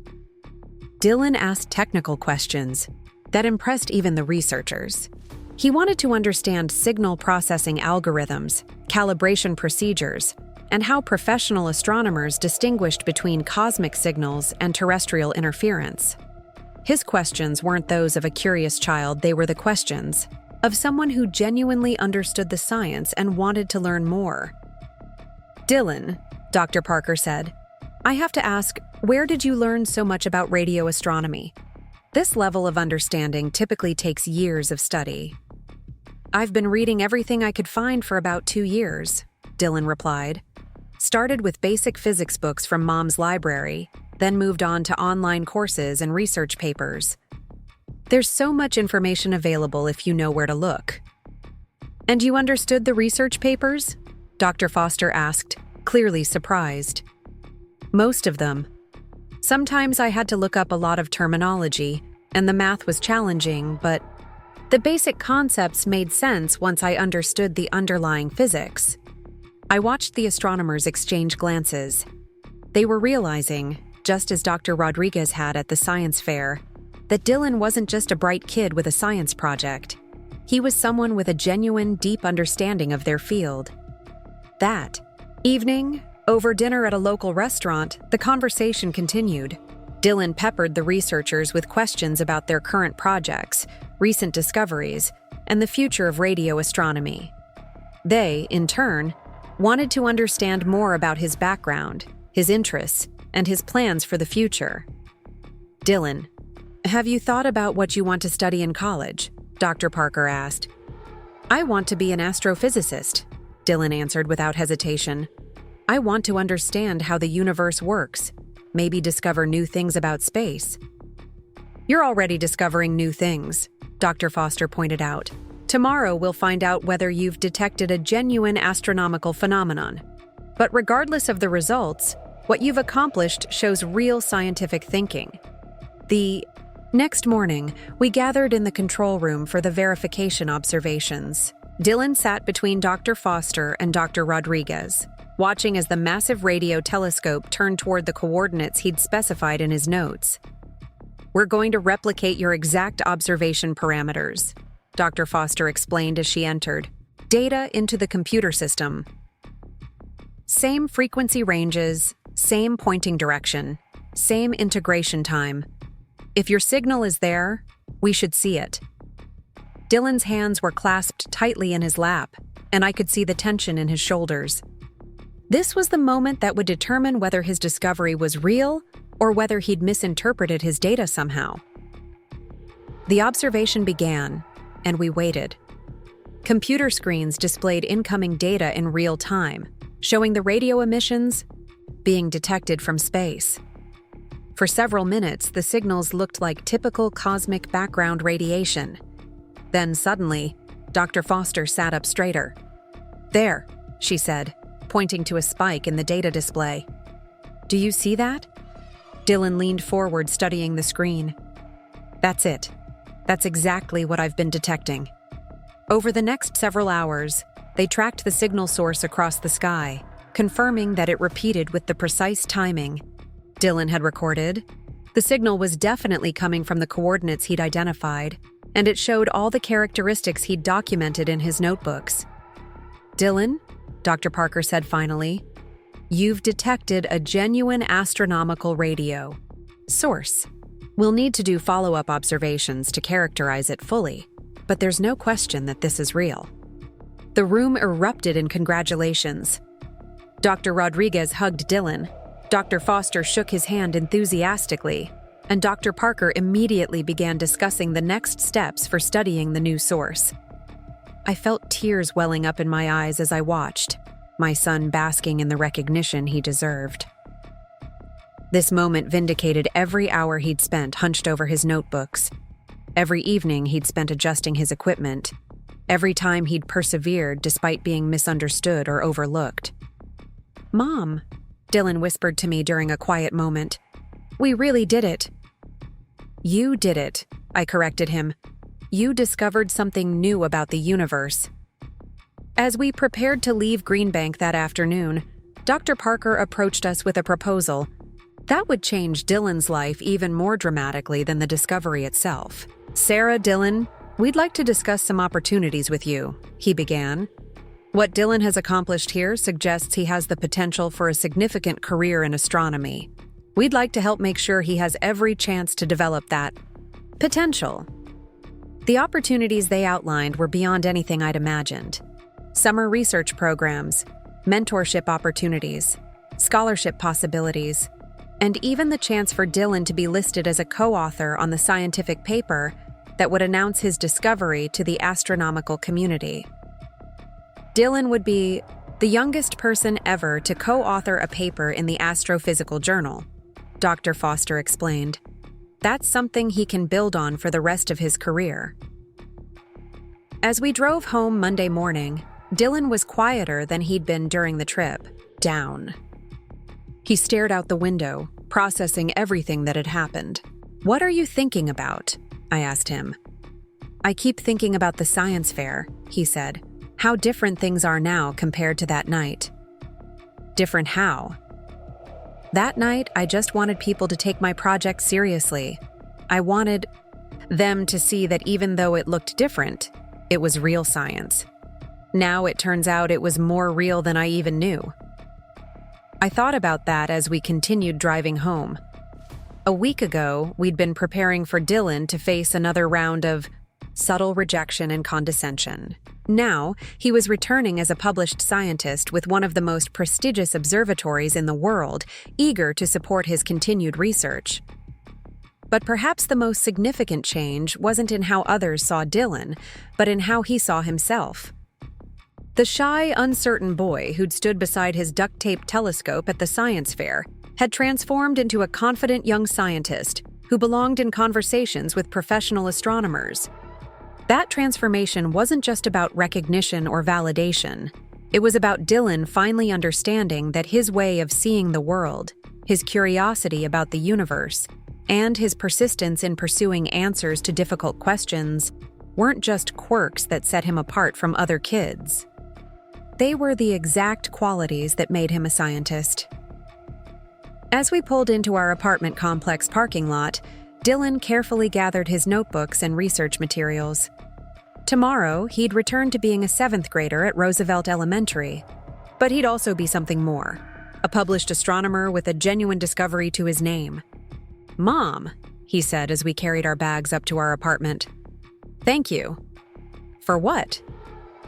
Dylan asked technical questions that impressed even the researchers. He wanted to understand signal processing algorithms, calibration procedures, and how professional astronomers distinguished between cosmic signals and terrestrial interference. His questions weren't those of a curious child, they were the questions of someone who genuinely understood the science and wanted to learn more. "Dylan," Dr. Parker said, "I have to ask, where did you learn so much about radio astronomy? This level of understanding typically takes years of study." "I've been reading everything I could find for about 2 years," Dylan replied. Started with basic physics books from Mom's library, then moved on to online courses and research papers. There's so much information available if you know where to look. And you understood the research papers? Dr. Foster asked, clearly surprised. Most of them. Sometimes I had to look up a lot of terminology, and the math was challenging, but the basic concepts made sense once I understood the underlying physics. I watched the astronomers exchange glances. They were realizing, just as Dr. Rodriguez had at the science fair, that Dylan wasn't just a bright kid with a science project. He was someone with a genuine, deep understanding of their field. That evening, over dinner at a local restaurant, the conversation continued. Dylan peppered the researchers with questions about their current projects, recent discoveries, and the future of radio astronomy. They, in turn, wanted to understand more about his background, his interests, and his plans for the future. Dylan, have you thought about what you want to study in college? Dr. Parker asked. I want to be an astrophysicist, Dylan answered without hesitation. I want to understand how the universe works, maybe discover new things about space. You're already discovering new things, Dr. Foster pointed out. Tomorrow we'll find out whether you've detected a genuine astronomical phenomenon. But regardless of the results, what you've accomplished shows real scientific thinking. The next morning, we gathered in the control room for the verification observations. Dylan sat between Dr. Foster and Dr. Rodriguez, watching as the massive radio telescope turned toward the coordinates he'd specified in his notes. We're going to replicate your exact observation parameters, Dr. Foster explained as she entered. Data into the computer system. Same frequency ranges, same pointing direction, same integration time. If your signal is there, we should see it. Dylan's hands were clasped tightly in his lap, and I could see the tension in his shoulders. This was the moment that would determine whether his discovery was real or whether he'd misinterpreted his data somehow. The observation began, and we waited. Computer screens displayed incoming data in real time, showing the radio emissions being detected from space. For several minutes, the signals looked like typical cosmic background radiation. Then suddenly, Dr. Foster sat up straighter. There, she said, pointing to a spike in the data display. Do you see that? Dylan leaned forward, studying the screen. That's it. That's exactly what I've been detecting. Over the next several hours, they tracked the signal source across the sky, confirming that it repeated with the precise timing Dylan had recorded. The signal was definitely coming from the coordinates he'd identified, and it showed all the characteristics he'd documented in his notebooks. Dylan, Dr. Parker said finally, you've detected a genuine astronomical radio. Source. We'll need to do follow-up observations to characterize it fully, but there's no question that this is real. The room erupted in congratulations. Dr. Rodriguez hugged Dylan. Dr. Foster shook his hand enthusiastically, and Dr. Parker immediately began discussing the next steps for studying the new source. I felt tears welling up in my eyes as I watched, my son basking in the recognition he deserved. This moment vindicated every hour he'd spent hunched over his notebooks, every evening he'd spent adjusting his equipment, every time he'd persevered despite being misunderstood or overlooked. Mom, Dylan whispered to me during a quiet moment, we really did it. You did it, I corrected him. You discovered something new about the universe. As we prepared to leave Greenbank that afternoon, Dr. Parker approached us with a proposal. That would change Dylan's life even more dramatically than the discovery itself. Sarah, Dylan, we'd like to discuss some opportunities with you, he began. What Dylan has accomplished here suggests he has the potential for a significant career in astronomy. We'd like to help make sure he has every chance to develop that potential. The opportunities they outlined were beyond anything I'd imagined. Summer research programs, mentorship opportunities, scholarship possibilities, and even the chance for Dylan to be listed as a co-author on the scientific paper that would announce his discovery to the astronomical community. Dylan would be The youngest person ever to co-author a paper in the Astrophysical Journal, Dr. Foster explained. That's something he can build on for the rest of his career. As we drove home Monday morning, Dylan was quieter than he'd been during the trip, down. He stared out the window, processing everything that had happened. "What are you thinking about?" I asked him. "I keep thinking about the science fair," he said. "How different things are now compared to that night." "Different how?" "That night, I just wanted people to take my project seriously. I wanted them to see that even though it looked different, it was real science. Now it turns out it was more real than I even knew." I thought about that as we continued driving home. A week ago, we'd been preparing for Dylan to face another round of subtle rejection and condescension. Now, he was returning as a published scientist with one of the most prestigious observatories in the world, eager to support his continued research. But perhaps the most significant change wasn't in how others saw Dylan, but in how he saw himself. The shy, uncertain boy who'd stood beside his duct-tape telescope at the science fair had transformed into a confident young scientist who belonged in conversations with professional astronomers. That transformation wasn't just about recognition or validation. It was about Dylan finally understanding that his way of seeing the world, his curiosity about the universe, and his persistence in pursuing answers to difficult questions weren't just quirks that set him apart from other kids. They were the exact qualities that made him a scientist. As we pulled into our apartment complex parking lot, Dylan carefully gathered his notebooks and research materials. Tomorrow, he'd return to being a 7th grader at Roosevelt Elementary. But he'd also be something more, a published astronomer with a genuine discovery to his name. "Mom," he said as we carried our bags up to our apartment. "Thank you." "For what?"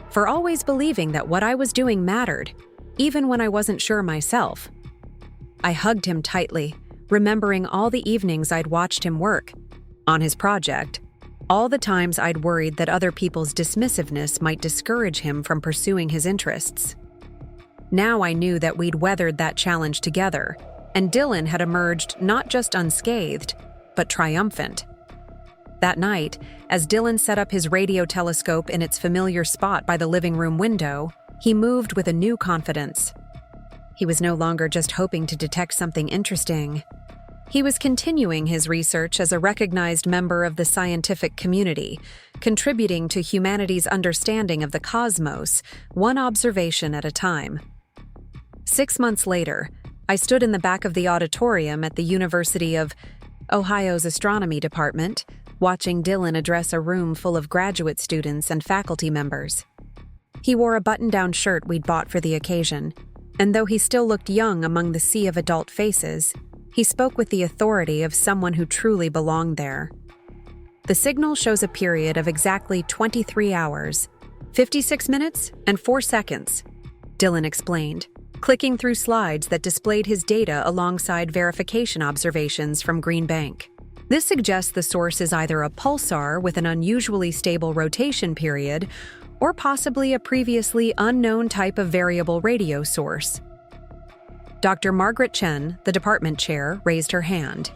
"For always believing that what I was doing mattered, even when I wasn't sure myself." I hugged him tightly, remembering all the evenings I'd watched him work on his project, all the times I'd worried that other people's dismissiveness might discourage him from pursuing his interests. Now I knew that we'd weathered that challenge together, and Dylan had emerged not just unscathed, but triumphant. That night, as Dylan set up his radio telescope in its familiar spot by the living room window, he moved with a new confidence. He was no longer just hoping to detect something interesting. He was continuing his research as a recognized member of the scientific community, contributing to humanity's understanding of the cosmos, one observation at a time. 6 months later, I stood in the back of the auditorium at the University of Ohio's astronomy department, watching Dylan address a room full of graduate students and faculty members. He wore a button-down shirt we'd bought for the occasion, and though he still looked young among the sea of adult faces, he spoke with the authority of someone who truly belonged there. "The signal shows a period of exactly 23 hours, 56 minutes, and 4 seconds, Dylan explained, clicking through slides that displayed his data alongside verification observations from Green Bank. "This suggests the source is either a pulsar with an unusually stable rotation period, or possibly a previously unknown type of variable radio source." Dr. Margaret Chen, the department chair, raised her hand.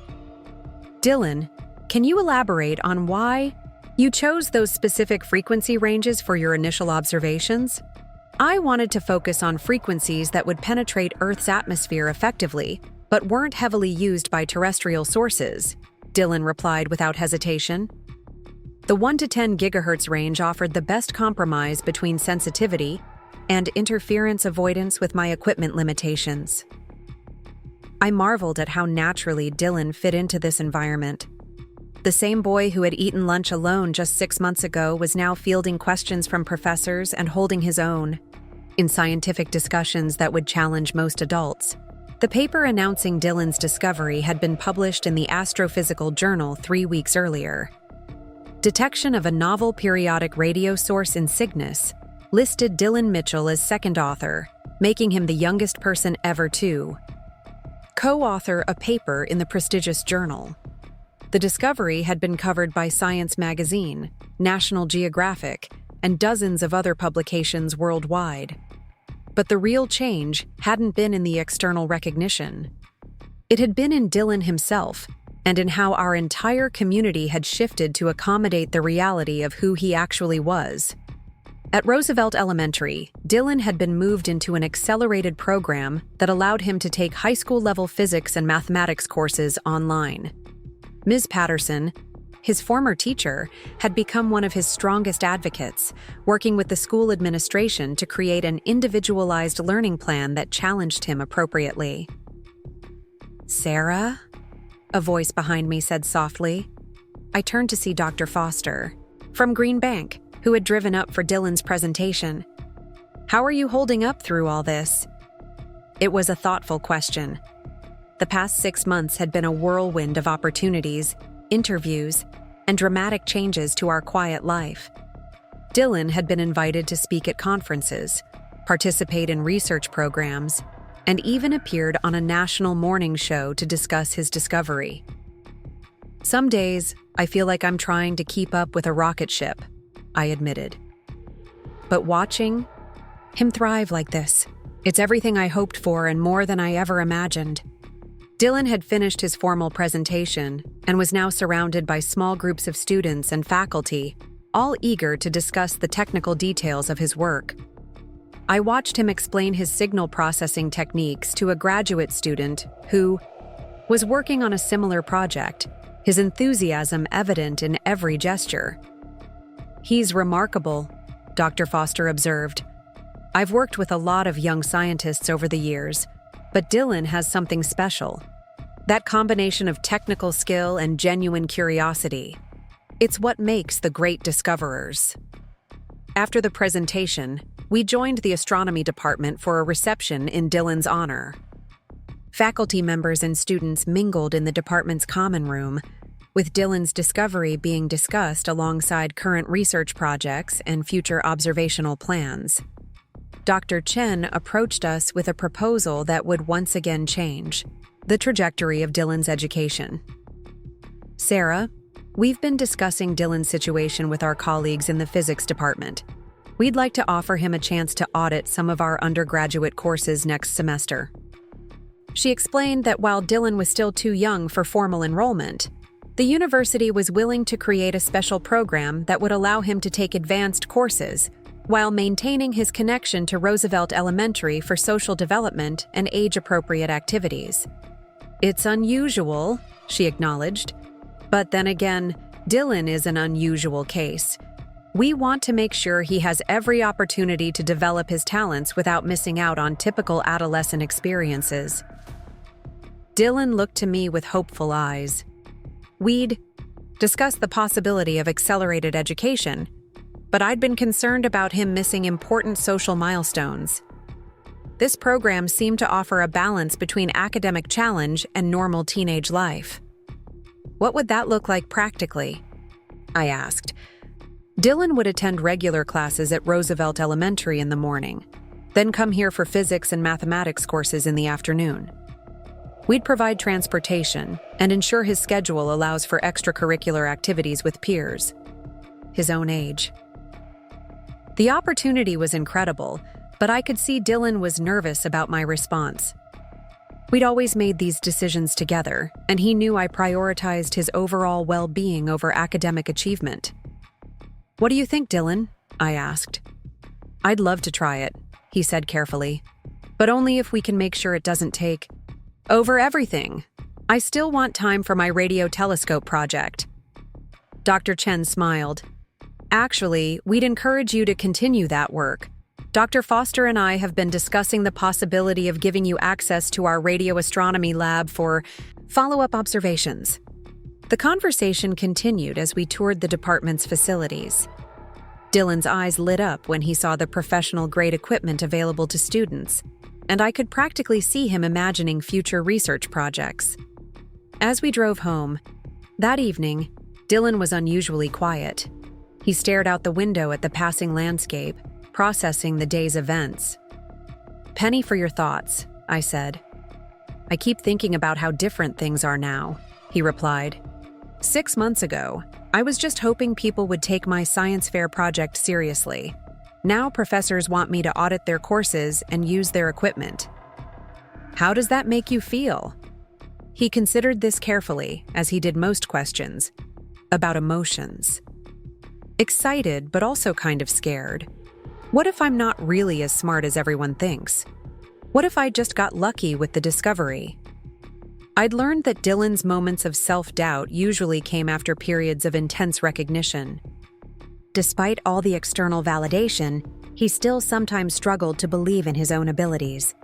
"Dylan, can you elaborate on why you chose those specific frequency ranges for your initial observations?" "I wanted to focus on frequencies that would penetrate Earth's atmosphere effectively, but weren't heavily used by terrestrial sources," Dylan replied without hesitation. The 1 to 10 gigahertz range offered the best compromise between sensitivity and interference avoidance with my equipment limitations. I marveled at how naturally Dylan fit into this environment. The same boy who had eaten lunch alone just 6 months ago was now fielding questions from professors and holding his own in scientific discussions that would challenge most adults. The paper announcing Dylan's discovery had been published in the Astrophysical Journal 3 weeks earlier. Detection of a novel periodic radio source in Cygnus listed Dylan Mitchell as second author, making him the youngest person ever to co-author a paper in the prestigious journal. The discovery had been covered by Science magazine, National Geographic, and dozens of other publications worldwide. But the real change hadn't been in the external recognition. It had been in Dylan himself, and in how our entire community had shifted to accommodate the reality of who he actually was. At Roosevelt Elementary, Dylan had been moved into an accelerated program that allowed him to take high school-level physics and mathematics courses online. Ms. Patterson, his former teacher, had become one of his strongest advocates, working with the school administration to create an individualized learning plan that challenged him appropriately. "Sarah?" a voice behind me said softly. I turned to see Dr. Foster, from Green Bank, who had driven up for Dylan's presentation. "How are you holding up through all this?" It was a thoughtful question. The past 6 months had been a whirlwind of opportunities, interviews, and dramatic changes to our quiet life. Dylan had been invited to speak at conferences, participate in research programs, and even appeared on a national morning show to discuss his discovery. "Some days, I feel like I'm trying to keep up with a rocket ship," I admitted. But watching him thrive like this, it's everything I hoped for and more than I ever imagined. Dylan had finished his formal presentation and was now surrounded by small groups of students and faculty, all eager to discuss the technical details of his work. I watched him explain his signal processing techniques to a graduate student who was working on a similar project, his enthusiasm evident in every gesture. "He's remarkable," Dr. Foster observed. "I've worked with a lot of young scientists over the years, but Dylan has something special. That combination of technical skill and genuine curiosity. It's what makes the great discoverers." After the presentation, we joined the astronomy department for a reception in Dylan's honor. Faculty members and students mingled in the department's common room, with Dylan's discovery being discussed alongside current research projects and future observational plans. Dr. Chen approached us with a proposal that would once again change the trajectory of Dylan's education. "Sarah, we've been discussing Dylan's situation with our colleagues in the physics department. We'd like to offer him a chance to audit some of our undergraduate courses next semester." She explained that while Dylan was still too young for formal enrollment, the university was willing to create a special program that would allow him to take advanced courses while maintaining his connection to Roosevelt Elementary for social development and age-appropriate activities. "It's unusual," she acknowledged. "But then again, Dylan is an unusual case. We want to make sure he has every opportunity to develop his talents without missing out on typical adolescent experiences." Dylan looked to me with hopeful eyes. We'd discussed the possibility of accelerated education, but I'd been concerned about him missing important social milestones. This program seemed to offer a balance between academic challenge and normal teenage life. "What would that look like practically?" I asked. Dylan would attend regular classes at Roosevelt Elementary in the morning, then come here for physics and mathematics courses in the afternoon. We'd provide transportation and ensure his schedule allows for extracurricular activities with peers his own age. The opportunity was incredible, but I could see Dylan was nervous about my response. We'd always made these decisions together, and he knew I prioritized his overall well-being over academic achievement. "What do you think, Dylan?" I asked. "I'd love to try it," he said carefully, "but only if we can make sure it doesn't take over everything. I still want time for my radio telescope project." Dr. Chen smiled. "Actually, we'd encourage you to continue that work. Dr. Foster and I have been discussing the possibility of giving you access to our radio astronomy lab for follow-up observations." The conversation continued as we toured the department's facilities. Dylan's eyes lit up when he saw the professional-grade equipment available to students, and I could practically see him imagining future research projects. As we drove home, that evening, Dylan was unusually quiet. He stared out the window at the passing landscape, processing the day's events. "Penny for your thoughts," I said. "I keep thinking about how different things are now," he replied. 6 months ago, I was just hoping people would take my science fair project seriously. Now professors want me to audit their courses and use their equipment. How does that make you feel? He considered this carefully, as he did most questions, about emotions. Excited, but also kind of scared. What if I'm not really as smart as everyone thinks? What if I just got lucky with the discovery? I'd learned that Dylan's moments of self-doubt usually came after periods of intense recognition. Despite all the external validation, he still sometimes struggled to believe in his own abilities.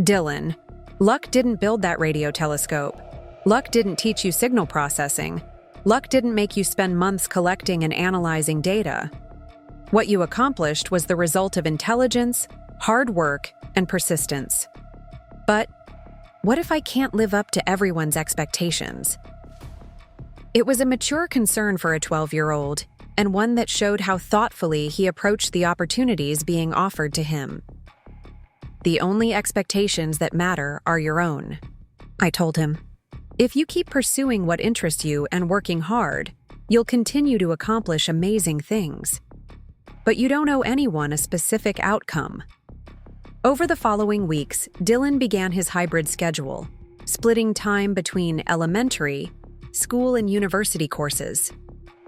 Dylan, luck didn't build that radio telescope. Luck didn't teach you signal processing. Luck didn't make you spend months collecting and analyzing data. What you accomplished was the result of intelligence, hard work, and persistence. But what if I can't live up to everyone's expectations? It was a mature concern for a 12-year-old, and one that showed how thoughtfully he approached the opportunities being offered to him. The only expectations that matter are your own, I told him. If you keep pursuing what interests you and working hard, you'll continue to accomplish amazing things. But you don't owe anyone a specific outcome. Over the following weeks, Dylan began his hybrid schedule, splitting time between elementary, school, and university courses.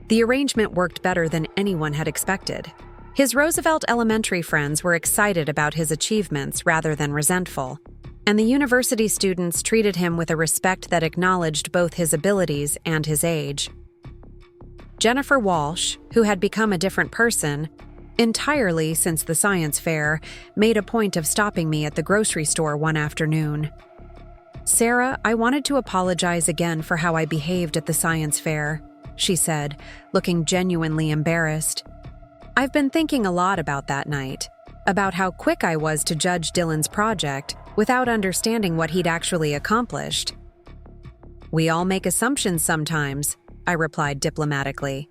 The arrangement worked better than anyone had expected. His Roosevelt Elementary friends were excited about his achievements rather than resentful, and the university students treated him with a respect that acknowledged both his abilities and his age. Jennifer Walsh, who had become a different person entirely since the science fair, made a point of stopping me at the grocery store one afternoon. "Sarah, I wanted to apologize again for how I behaved at the science fair," she said, looking genuinely embarrassed. "I've been thinking a lot about that night, about how quick I was to judge Dylan's project without understanding what he'd actually accomplished." "We all make assumptions sometimes," I replied diplomatically.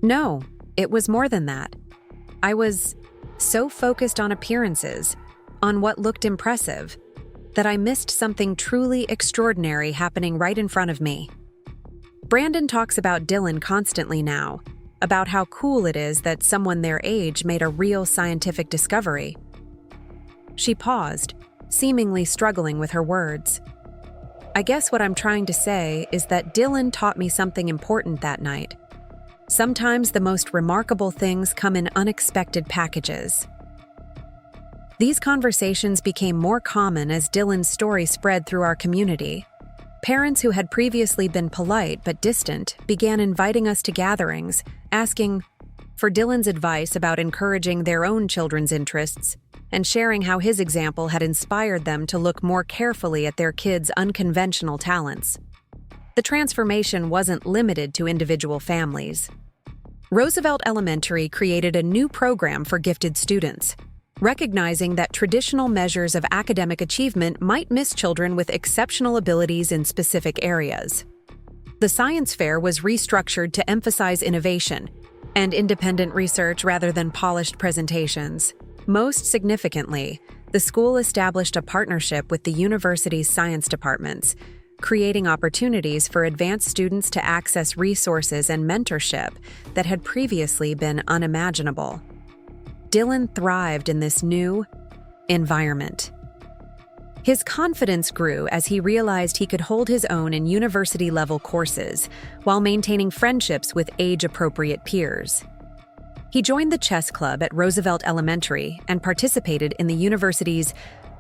"No, it was more than that. I was so focused on appearances, on what looked impressive, that I missed something truly extraordinary happening right in front of me. Brandon talks about Dylan constantly now, about how cool it is that someone their age made a real scientific discovery." She paused, seemingly struggling with her words. "I guess what I'm trying to say is that Dylan taught me something important that night. Sometimes the most remarkable things come in unexpected packages." These conversations became more common as Dylan's story spread through our community. Parents who had previously been polite but distant began inviting us to gatherings, asking for Dylan's advice about encouraging their own children's interests, and sharing how his example had inspired them to look more carefully at their kids' unconventional talents. The transformation wasn't limited to individual families. Roosevelt Elementary created a new program for gifted students, recognizing that traditional measures of academic achievement might miss children with exceptional abilities in specific areas. The science fair was restructured to emphasize innovation and independent research rather than polished presentations. Most significantly, the school established a partnership with the university's science departments, creating opportunities for advanced students to access resources and mentorship that had previously been unimaginable. Dylan thrived in this new environment. His confidence grew as he realized he could hold his own in university-level courses while maintaining friendships with age-appropriate peers. He joined the chess club at Roosevelt Elementary and participated in the university's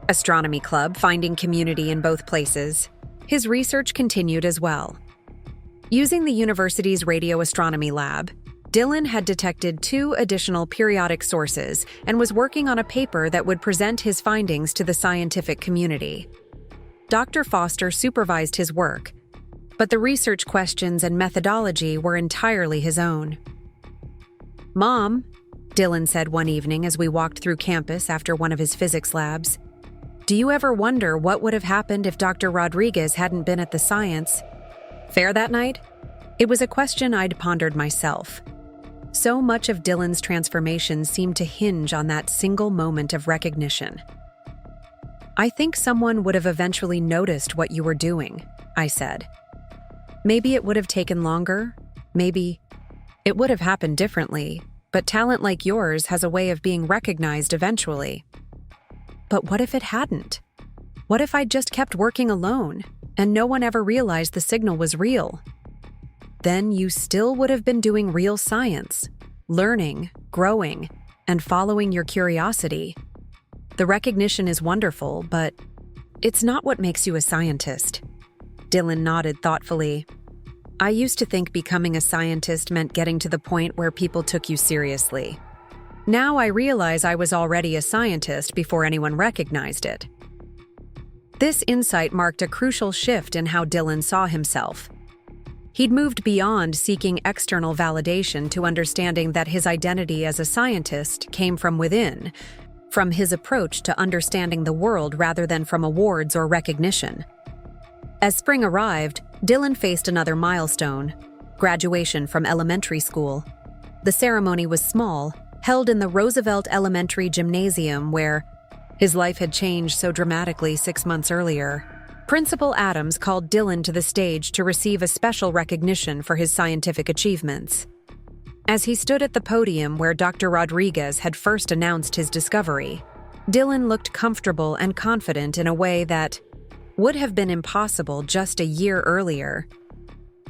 astronomy club, finding community in both places. His research continued as well. Using the university's radio astronomy lab, Dylan had detected 2 additional periodic sources and was working on a paper that would present his findings to the scientific community. Dr. Foster supervised his work, but the research questions and methodology were entirely his own. "Mom," Dylan said one evening as we walked through campus after one of his physics labs, "do you ever wonder what would have happened if Dr. Rodriguez hadn't been at the science fair that night?" It was a question I'd pondered myself. So much of Dylan's transformation seemed to hinge on that single moment of recognition. "I think someone would have eventually noticed what you were doing," I said. "Maybe it would have taken longer. Maybe it would have happened differently. but talent like yours has a way of being recognized eventually. But what if it hadn't? What if I'd just kept working alone, and no one ever realized the signal was real? Then you still would have been doing real science, learning, growing, and following your curiosity. The recognition is wonderful, but it's not what makes you a scientist. Dylan nodded thoughtfully. I used to think becoming a scientist meant getting to the point where people took you seriously. Now I realize I was already a scientist before anyone recognized it. This insight marked a crucial shift in how Dylan saw himself. He'd moved beyond seeking external validation to understanding that his identity as a scientist came from within, from his approach to understanding the world rather than from awards or recognition. As spring arrived, Dylan faced another milestone: graduation from elementary school. The ceremony was small, held in the Roosevelt Elementary gymnasium where his life had changed so dramatically 6 months earlier. Principal Adams called Dylan to the stage to receive a special recognition for his scientific achievements. As he stood at the podium where Dr. Rodriguez had first announced his discovery, Dylan looked comfortable and confident in a way that would have been impossible just a year earlier.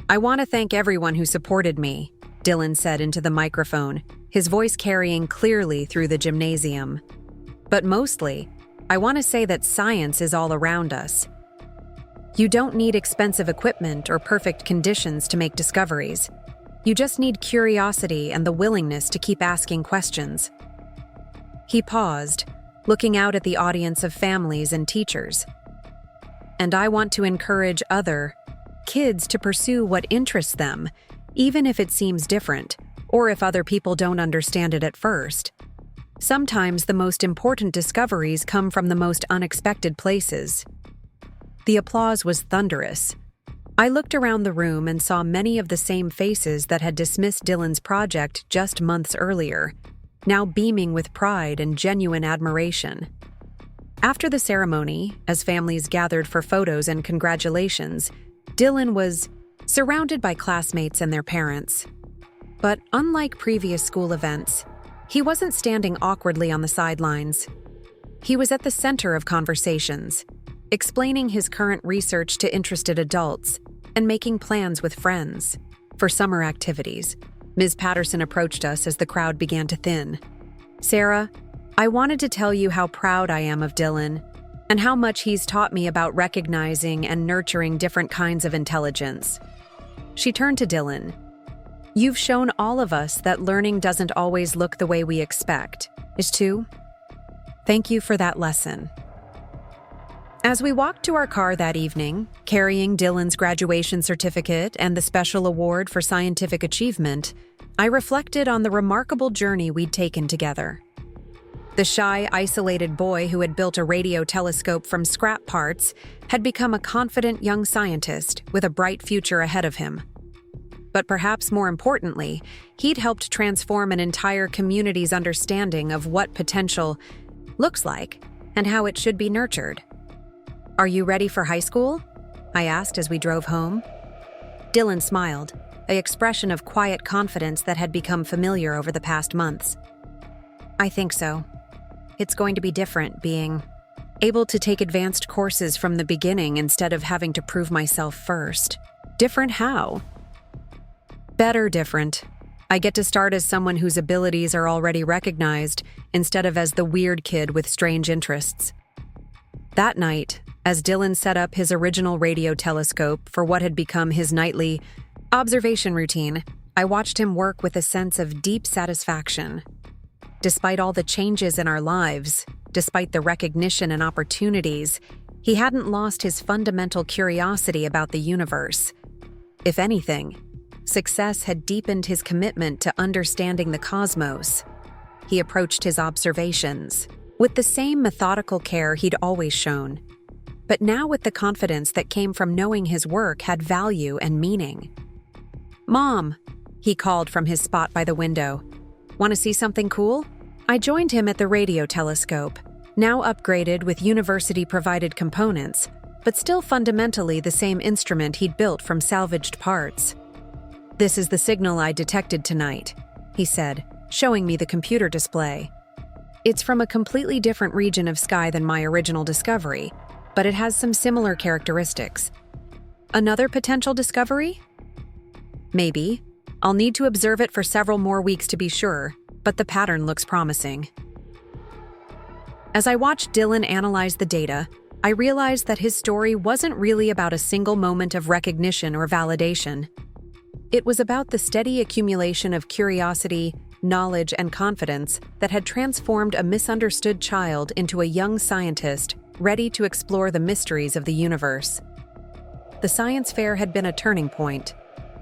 I want to thank everyone who supported me, Dylan said into the microphone, his voice carrying clearly through the gymnasium. But mostly, I want to say that science is all around us. You don't need expensive equipment or perfect conditions to make discoveries. You just need curiosity and the willingness to keep asking questions. He paused, looking out at the audience of families and teachers. And I want to encourage other kids to pursue what interests them, even if it seems different, or if other people don't understand it at first. Sometimes the most important discoveries come from the most unexpected places. The applause was thunderous. I looked around the room and saw many of the same faces that had dismissed Dylan's project just months earlier, now beaming with pride and genuine admiration. After the ceremony, as families gathered for photos and congratulations, Dylan was surrounded by classmates and their parents. But unlike previous school events, he wasn't standing awkwardly on the sidelines. He was at the center of conversations, explaining his current research to interested adults and making plans with friends. For summer activities, Ms. Patterson approached us as the crowd began to thin. Sarah, I wanted to tell you how proud I am of Dylan and how much he's taught me about recognizing and nurturing different kinds of intelligence. She turned to Dylan. You've shown all of us that learning doesn't always look the way we expect. Is too? Thank you for that lesson. As we walked to our car that evening, carrying Dylan's graduation certificate and the special award for scientific achievement, I reflected on the remarkable journey we'd taken together. The shy, isolated boy who had built a radio telescope from scrap parts had become a confident young scientist with a bright future ahead of him. But perhaps more importantly, he'd helped transform an entire community's understanding of what potential looks like and how it should be nurtured. Are you ready for high school? I asked as we drove home. Dylan smiled, an expression of quiet confidence that had become familiar over the past months. I think so. It's going to be different being able to take advanced courses from the beginning instead of having to prove myself first. Different how? Better different. I get to start as someone whose abilities are already recognized instead of as the weird kid with strange interests. That night, as Dylan set up his original radio telescope for what had become his nightly observation routine, I watched him work with a sense of deep satisfaction. Despite all the changes in our lives, despite the recognition and opportunities, he hadn't lost his fundamental curiosity about the universe. If anything, success had deepened his commitment to understanding the cosmos. He approached his observations with the same methodical care he'd always shown, but now with the confidence that came from knowing his work had value and meaning. Mom, he called from his spot by the window. Want to see something cool? I joined him at the radio telescope, now upgraded with university-provided components, but still fundamentally the same instrument he'd built from salvaged parts. This is the signal I detected tonight, he said, showing me the computer display. It's from a completely different region of sky than my original discovery, but it has some similar characteristics. Another potential discovery? Maybe. I'll need to observe it for several more weeks to be sure, but the pattern looks promising. As I watched Dylan analyze the data, I realized that his story wasn't really about a single moment of recognition or validation. It was about the steady accumulation of curiosity, knowledge, and confidence that had transformed a misunderstood child into a young scientist ready to explore the mysteries of the universe. The science fair had been a turning point,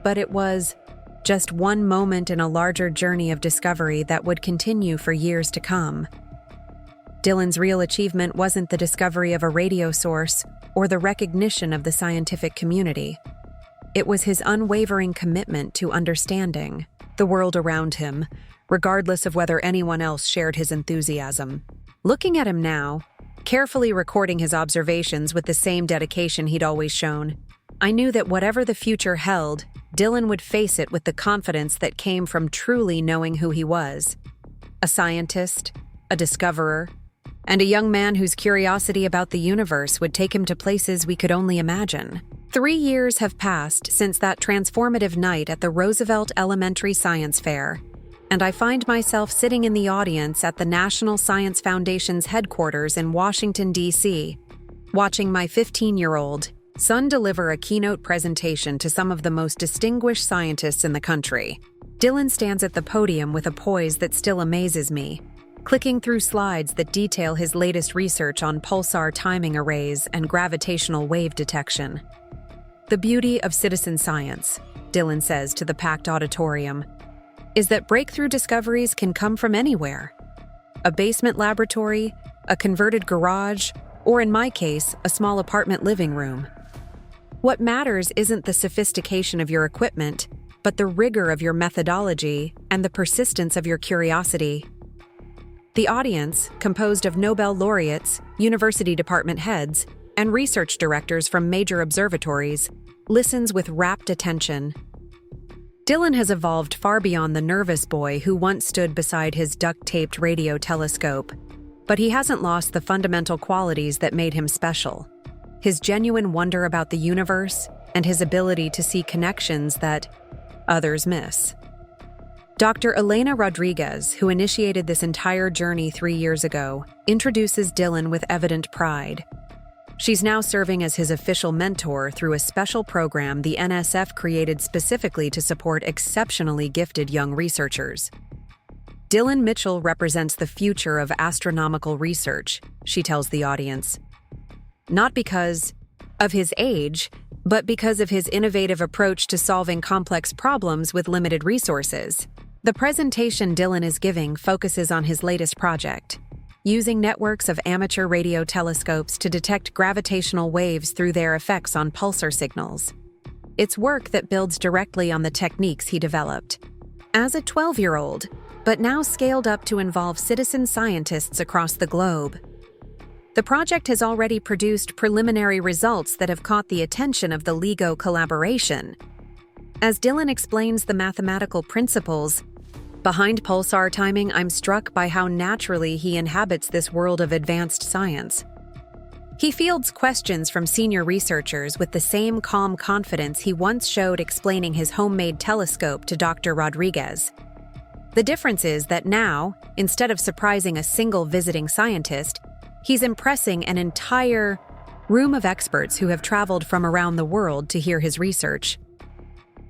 but it was just one moment in a larger journey of discovery that would continue for years to come. Dylan's real achievement wasn't the discovery of a radio source or the recognition of the scientific community. It was his unwavering commitment to understanding the world around him, regardless of whether anyone else shared his enthusiasm. Looking at him now, carefully recording his observations with the same dedication he'd always shown, I knew that whatever the future held, Dylan would face it with the confidence that came from truly knowing who he was. A scientist, a discoverer, and a young man whose curiosity about the universe would take him to places we could only imagine. 3 years have passed since that transformative night at the Roosevelt Elementary Science Fair, and I find myself sitting in the audience at the National Science Foundation's headquarters in Washington, D.C., watching my 15-year-old son deliver a keynote presentation to some of the most distinguished scientists in the country. Dylan stands at the podium with a poise that still amazes me, clicking through slides that detail his latest research on pulsar timing arrays and gravitational wave detection. The beauty of citizen science, Dylan says to the packed auditorium, is that breakthrough discoveries can come from anywhere. A basement laboratory, a converted garage, or in my case, a small apartment living room. What matters isn't the sophistication of your equipment, but the rigor of your methodology and the persistence of your curiosity. The audience, composed of Nobel laureates, university department heads, and research directors from major observatories, listens with rapt attention. Dylan has evolved far beyond the nervous boy who once stood beside his duct-taped radio telescope, but he hasn't lost the fundamental qualities that made him special. His genuine wonder about the universe and his ability to see connections that others miss. Dr. Elena Rodriguez, who initiated this entire journey 3 years ago, introduces Dylan with evident pride. She's now serving as his official mentor through a special program the NSF created specifically to support exceptionally gifted young researchers. Dylan Mitchell represents the future of astronomical research, she tells the audience. Not because of his age, but because of his innovative approach to solving complex problems with limited resources. The presentation Dylan is giving focuses on his latest project, using networks of amateur radio telescopes to detect gravitational waves through their effects on pulsar signals. It's work that builds directly on the techniques he developed as a 12-year-old, but now scaled up to involve citizen scientists across the globe. The project has already produced preliminary results that have caught the attention of the LIGO collaboration. As Dylan explains the mathematical principles behind pulsar timing, I'm struck by how naturally he inhabits this world of advanced science. He fields questions from senior researchers with the same calm confidence he once showed explaining his homemade telescope to Dr. Rodriguez. The difference is that now, instead of surprising a single visiting scientist, he's impressing an entire room of experts who have traveled from around the world to hear his research.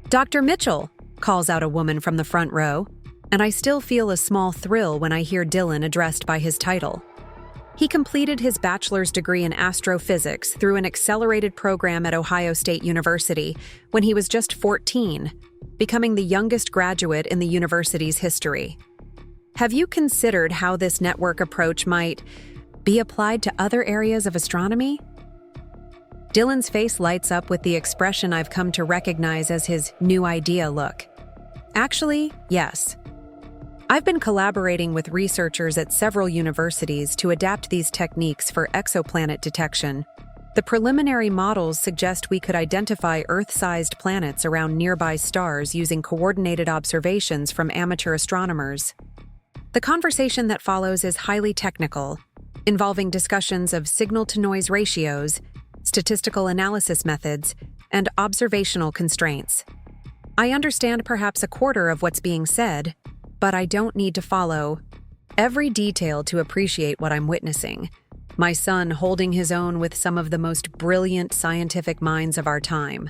"Dr. Mitchell," calls out a woman from the front row, and I still feel a small thrill when I hear Dylan addressed by his title. He completed his bachelor's degree in astrophysics through an accelerated program at Ohio State University when he was just 14, becoming the youngest graduate in the university's history. Have you considered how this network approach might be applied to other areas of astronomy? Dylan's face lights up with the expression I've come to recognize as his new idea look. Actually, yes. I've been collaborating with researchers at several universities to adapt these techniques for exoplanet detection, The preliminary models suggest we could identify Earth-sized planets around nearby stars using coordinated observations from amateur astronomers. The conversation that follows is highly technical, involving discussions of signal-to-noise ratios, statistical analysis methods, and observational constraints. I understand perhaps a quarter of what's being said, but I don't need to follow every detail to appreciate what I'm witnessing. My son holding his own with some of the most brilliant scientific minds of our time.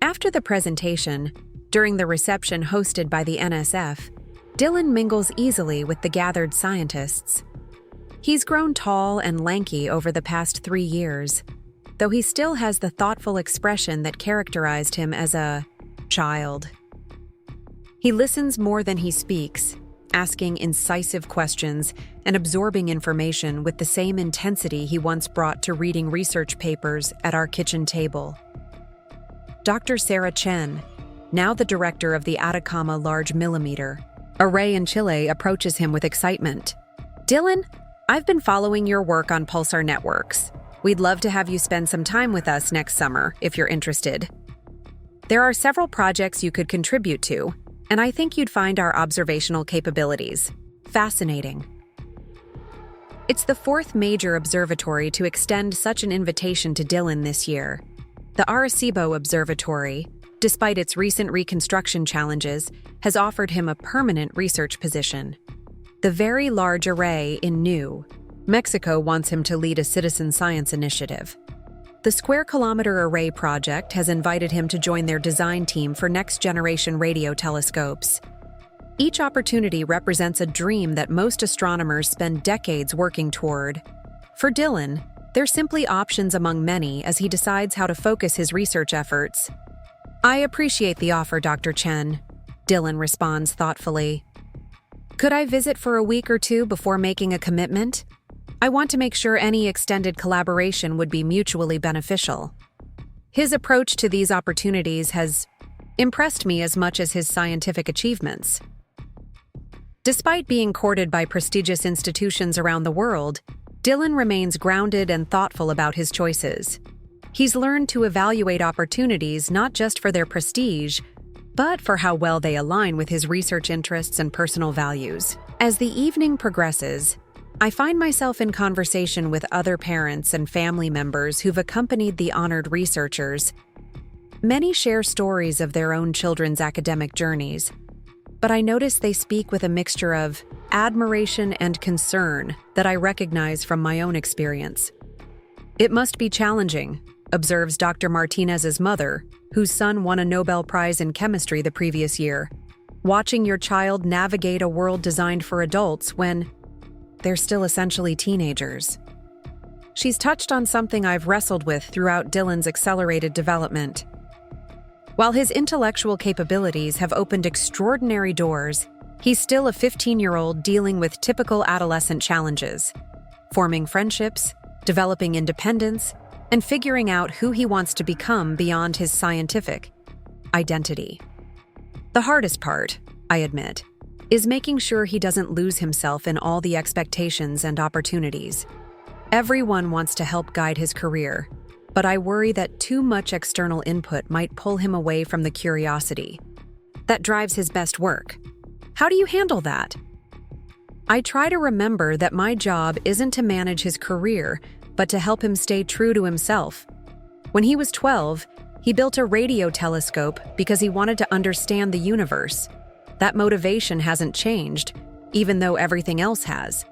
After the presentation, during the reception hosted by the NSF, Dylan mingles easily with the gathered scientists. He's grown tall and lanky over the past 3 years, though he still has the thoughtful expression that characterized him as a child. He listens more than he speaks, asking incisive questions and absorbing information with the same intensity he once brought to reading research papers at our kitchen table. Dr. Sarah Chen, now the director of the Atacama Large Millimeter Array in Chile, approaches him with excitement. "Dylan, I've been following your work on pulsar networks. We'd love to have you spend some time with us next summer, if you're interested. There are several projects you could contribute to, and I think you'd find our observational capabilities fascinating." It's the 4th major observatory to extend such an invitation to Dylan this year. The Arecibo Observatory, despite its recent reconstruction challenges, has offered him a permanent research position. The Very Large Array in New Mexico wants him to lead a citizen science initiative. The Square Kilometer Array project has invited him to join their design team for next-generation radio telescopes. Each opportunity represents a dream that most astronomers spend decades working toward. For Dylan, they're simply options among many as he decides how to focus his research efforts. "I appreciate the offer, Dr. Chen," Dylan responds thoughtfully. "Could I visit for a week or two before making a commitment? I want to make sure any extended collaboration would be mutually beneficial." His approach to these opportunities has impressed me as much as his scientific achievements. Despite being courted by prestigious institutions around the world, Dylan remains grounded and thoughtful about his choices. He's learned to evaluate opportunities not just for their prestige, but for how well they align with his research interests and personal values. As the evening progresses, I find myself in conversation with other parents and family members who've accompanied the honored researchers. Many share stories of their own children's academic journeys, but I notice they speak with a mixture of admiration and concern that I recognize from my own experience. "It must be challenging," observes Dr. Martinez's mother, whose son won a Nobel Prize in chemistry the previous year, "watching your child navigate a world designed for adults when they're still essentially teenagers." She's touched on something I've wrestled with throughout Dylan's accelerated development. While his intellectual capabilities have opened extraordinary doors, he's still a 15-year-old dealing with typical adolescent challenges, forming friendships, developing independence, and figuring out who he wants to become beyond his scientific identity. The hardest part, I admit, is making sure he doesn't lose himself in all the expectations and opportunities. Everyone wants to help guide his career, but I worry that too much external input might pull him away from the curiosity that drives his best work. How do you handle that? I try to remember that my job isn't to manage his career, but to help him stay true to himself. When he was 12, he built a radio telescope because he wanted to understand the universe. That motivation hasn't changed, even though everything else has.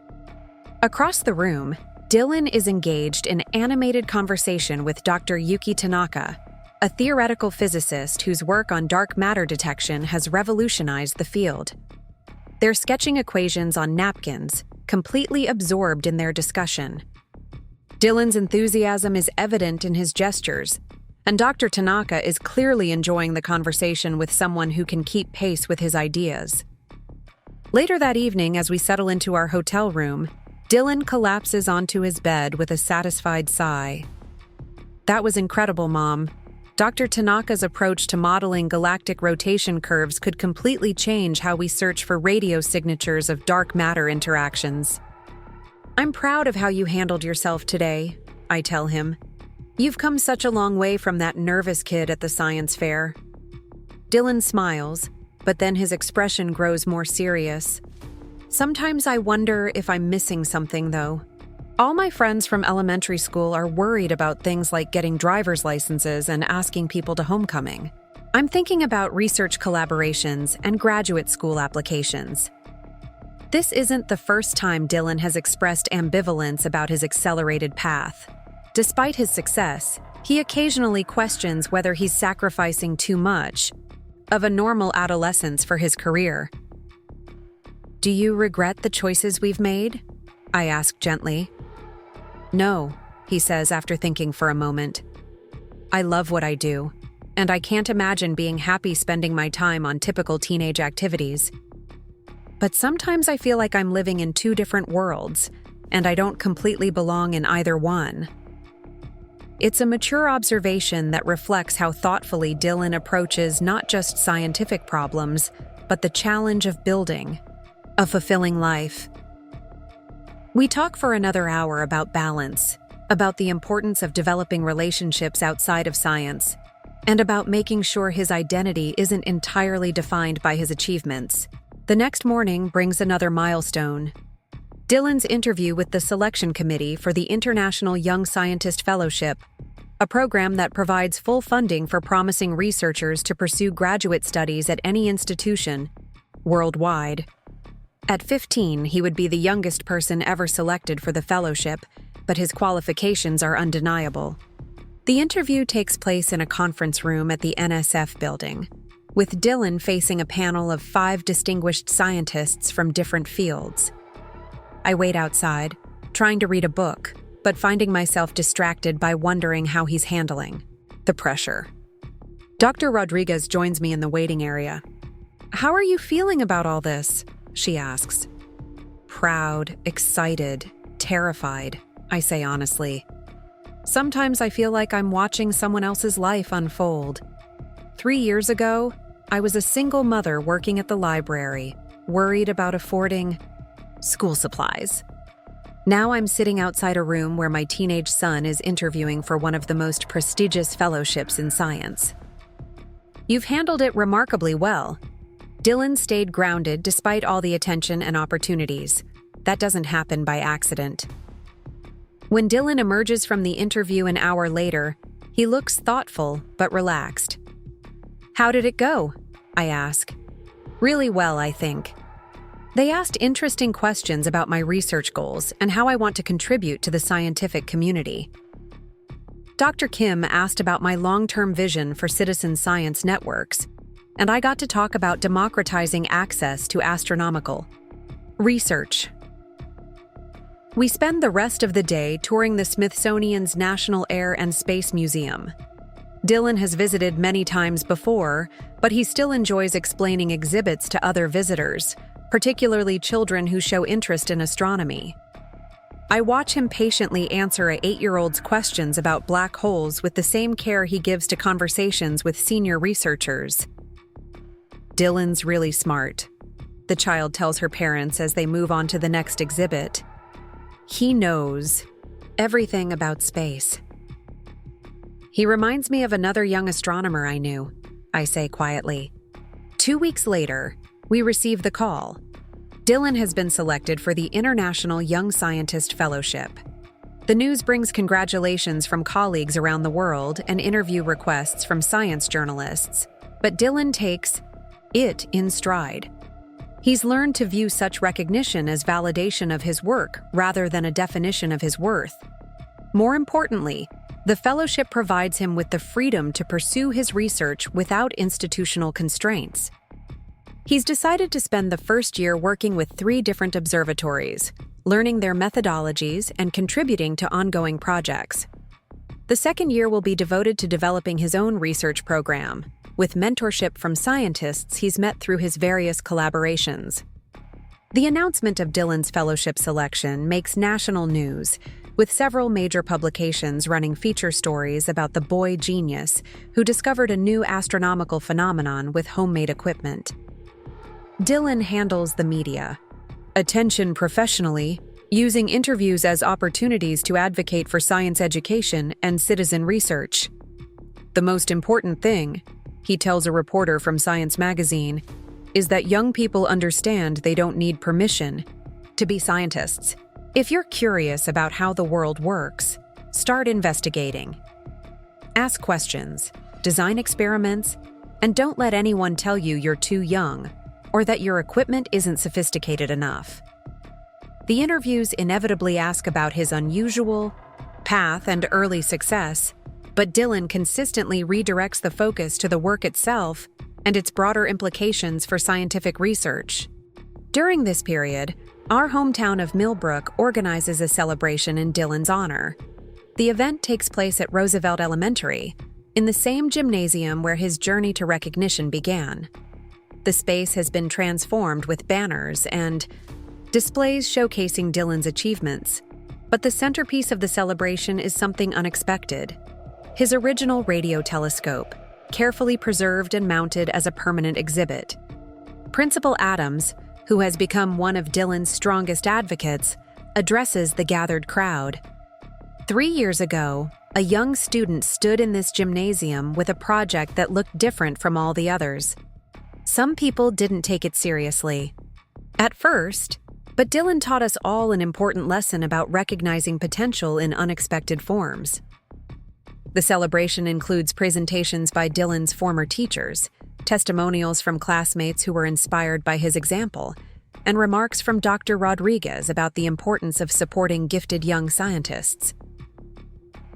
Across the room, Dylan is engaged in animated conversation with Dr. Yuki Tanaka, a theoretical physicist whose work on dark matter detection has revolutionized the field. They're sketching equations on napkins, completely absorbed in their discussion. Dylan's enthusiasm is evident in his gestures, and Dr. Tanaka is clearly enjoying the conversation with someone who can keep pace with his ideas. Later that evening, as we settle into our hotel room, Dylan collapses onto his bed with a satisfied sigh. "That was incredible, Mom. Dr. Tanaka's approach to modeling galactic rotation curves could completely change how we search for radio signatures of dark matter interactions." "I'm proud of how you handled yourself today," I tell him. You've come such a long way from that nervous kid at the science fair. Dylan smiles, but then his expression grows more serious. Sometimes I wonder if I'm missing something, though. All my friends from elementary school are worried about things like getting driver's licenses and asking people to homecoming. I'm thinking about research collaborations and graduate school applications. This isn't the first time Dylan has expressed ambivalence about his accelerated path. Despite his success, he occasionally questions whether he's sacrificing too much of a normal adolescence for his career. "Do you regret the choices we've made?" I ask gently. "No," he says after thinking for a moment. "I love what I do, and I can't imagine being happy spending my time on typical teenage activities. But sometimes I feel like I'm living in two different worlds, and I don't completely belong in either one." It's a mature observation that reflects how thoughtfully Dylan approaches not just scientific problems, but the challenge of building a fulfilling life. We talk for another hour about balance, about the importance of developing relationships outside of science, and about making sure his identity isn't entirely defined by his achievements. The next morning brings another milestone. Dylan's interview with the selection committee for the International Young Scientist Fellowship, a program that provides full funding for promising researchers to pursue graduate studies at any institution worldwide. At 15, he would be the youngest person ever selected for the fellowship, but his qualifications are undeniable. The interview takes place in a conference room at the NSF building, with Dylan facing a panel of 5 distinguished scientists from different fields. I wait outside, trying to read a book, but finding myself distracted by wondering how he's handling the pressure. Dr. Rodriguez joins me in the waiting area. "How are you feeling about all this?" she asks. "Proud, excited, terrified," I say honestly. Sometimes I feel like I'm watching someone else's life unfold. 3 years ago, I was a single mother working at the library, worried about affording school supplies. Now I'm sitting outside a room where my teenage son is interviewing for one of the most prestigious fellowships in science. "You've handled it remarkably well." Dylan stayed grounded despite all the attention and opportunities. That doesn't happen by accident. When Dylan emerges from the interview an hour later, he looks thoughtful but relaxed. "How did it go?" I ask. "Really well, I think." They asked interesting questions about my research goals and how I want to contribute to the scientific community. Dr. Kim asked about my long-term vision for citizen science networks, and I got to talk about democratizing access to astronomical research. We spend the rest of the day touring the Smithsonian's National Air and Space Museum. Dylan has visited many times before, but he still enjoys explaining exhibits to other visitors, particularly children who show interest in astronomy. I watch him patiently answer an 8-year-old's questions about black holes with the same care he gives to conversations with senior researchers. "Dylan's really smart," the child tells her parents as they move on to the next exhibit. "He knows everything about space." "He reminds me of another young astronomer I knew," I say quietly. 2 weeks later, we receive the call. Dylan has been selected for the International Young Scientist Fellowship. The news brings congratulations from colleagues around the world and interview requests from science journalists, but Dylan takes it in stride. He's learned to view such recognition as validation of his work rather than a definition of his worth. More importantly, the fellowship provides him with the freedom to pursue his research without institutional constraints. He's decided to spend the first year working with 3 different observatories, learning their methodologies and contributing to ongoing projects. The second year will be devoted to developing his own research program, with mentorship from scientists he's met through his various collaborations. The announcement of Dylan's fellowship selection makes national news, with several major publications running feature stories about the boy genius who discovered a new astronomical phenomenon with homemade equipment. Dylan handles the media. Attention professionally, using interviews as opportunities to advocate for science education and citizen research. The most important thing, he tells a reporter from Science magazine, is that young people understand they don't need permission to be scientists. If you're curious about how the world works, start investigating. Ask questions, design experiments, and don't let anyone tell you you're too young or that your equipment isn't sophisticated enough. The interviews inevitably ask about his unusual path and early success, but Dylan consistently redirects the focus to the work itself and its broader implications for scientific research. During this period, our hometown of Millbrook organizes a celebration in Dylan's honor. The event takes place at Roosevelt Elementary, in the same gymnasium where his journey to recognition began. The space has been transformed with banners and displays showcasing Dylan's achievements, but the centerpiece of the celebration is something unexpected: his original radio telescope, carefully preserved and mounted as a permanent exhibit. Principal Adams, who has become one of Dylan's strongest advocates, addresses the gathered crowd. 3 years ago, a young student stood in this gymnasium with a project that looked different from all the others. Some people didn't take it seriously at first, but Dylan taught us all an important lesson about recognizing potential in unexpected forms. The celebration includes presentations by Dylan's former teachers, testimonials from classmates who were inspired by his example, and remarks from Dr. Rodriguez about the importance of supporting gifted young scientists.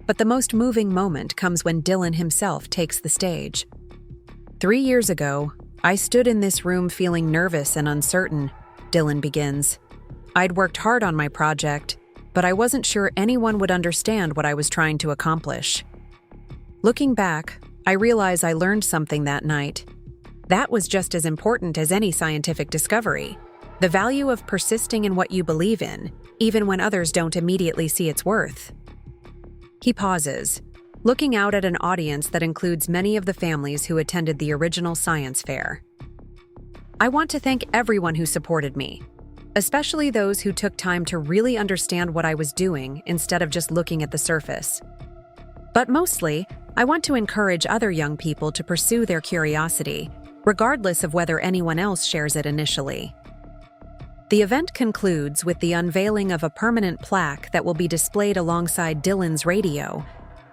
But the most moving moment comes when Dylan himself takes the stage. 3 years ago, I stood in this room feeling nervous and uncertain, Dylan begins. I'd worked hard on my project, but I wasn't sure anyone would understand what I was trying to accomplish. Looking back, I realize I learned something that night. That was just as important as any scientific discovery: the value of persisting in what you believe in, even when others don't immediately see its worth. He pauses, looking out at an audience that includes many of the families who attended the original science fair. I want to thank everyone who supported me, especially those who took time to really understand what I was doing instead of just looking at the surface. But mostly, I want to encourage other young people to pursue their curiosity, regardless of whether anyone else shares it initially. The event concludes with the unveiling of a permanent plaque that will be displayed alongside Dylan's radio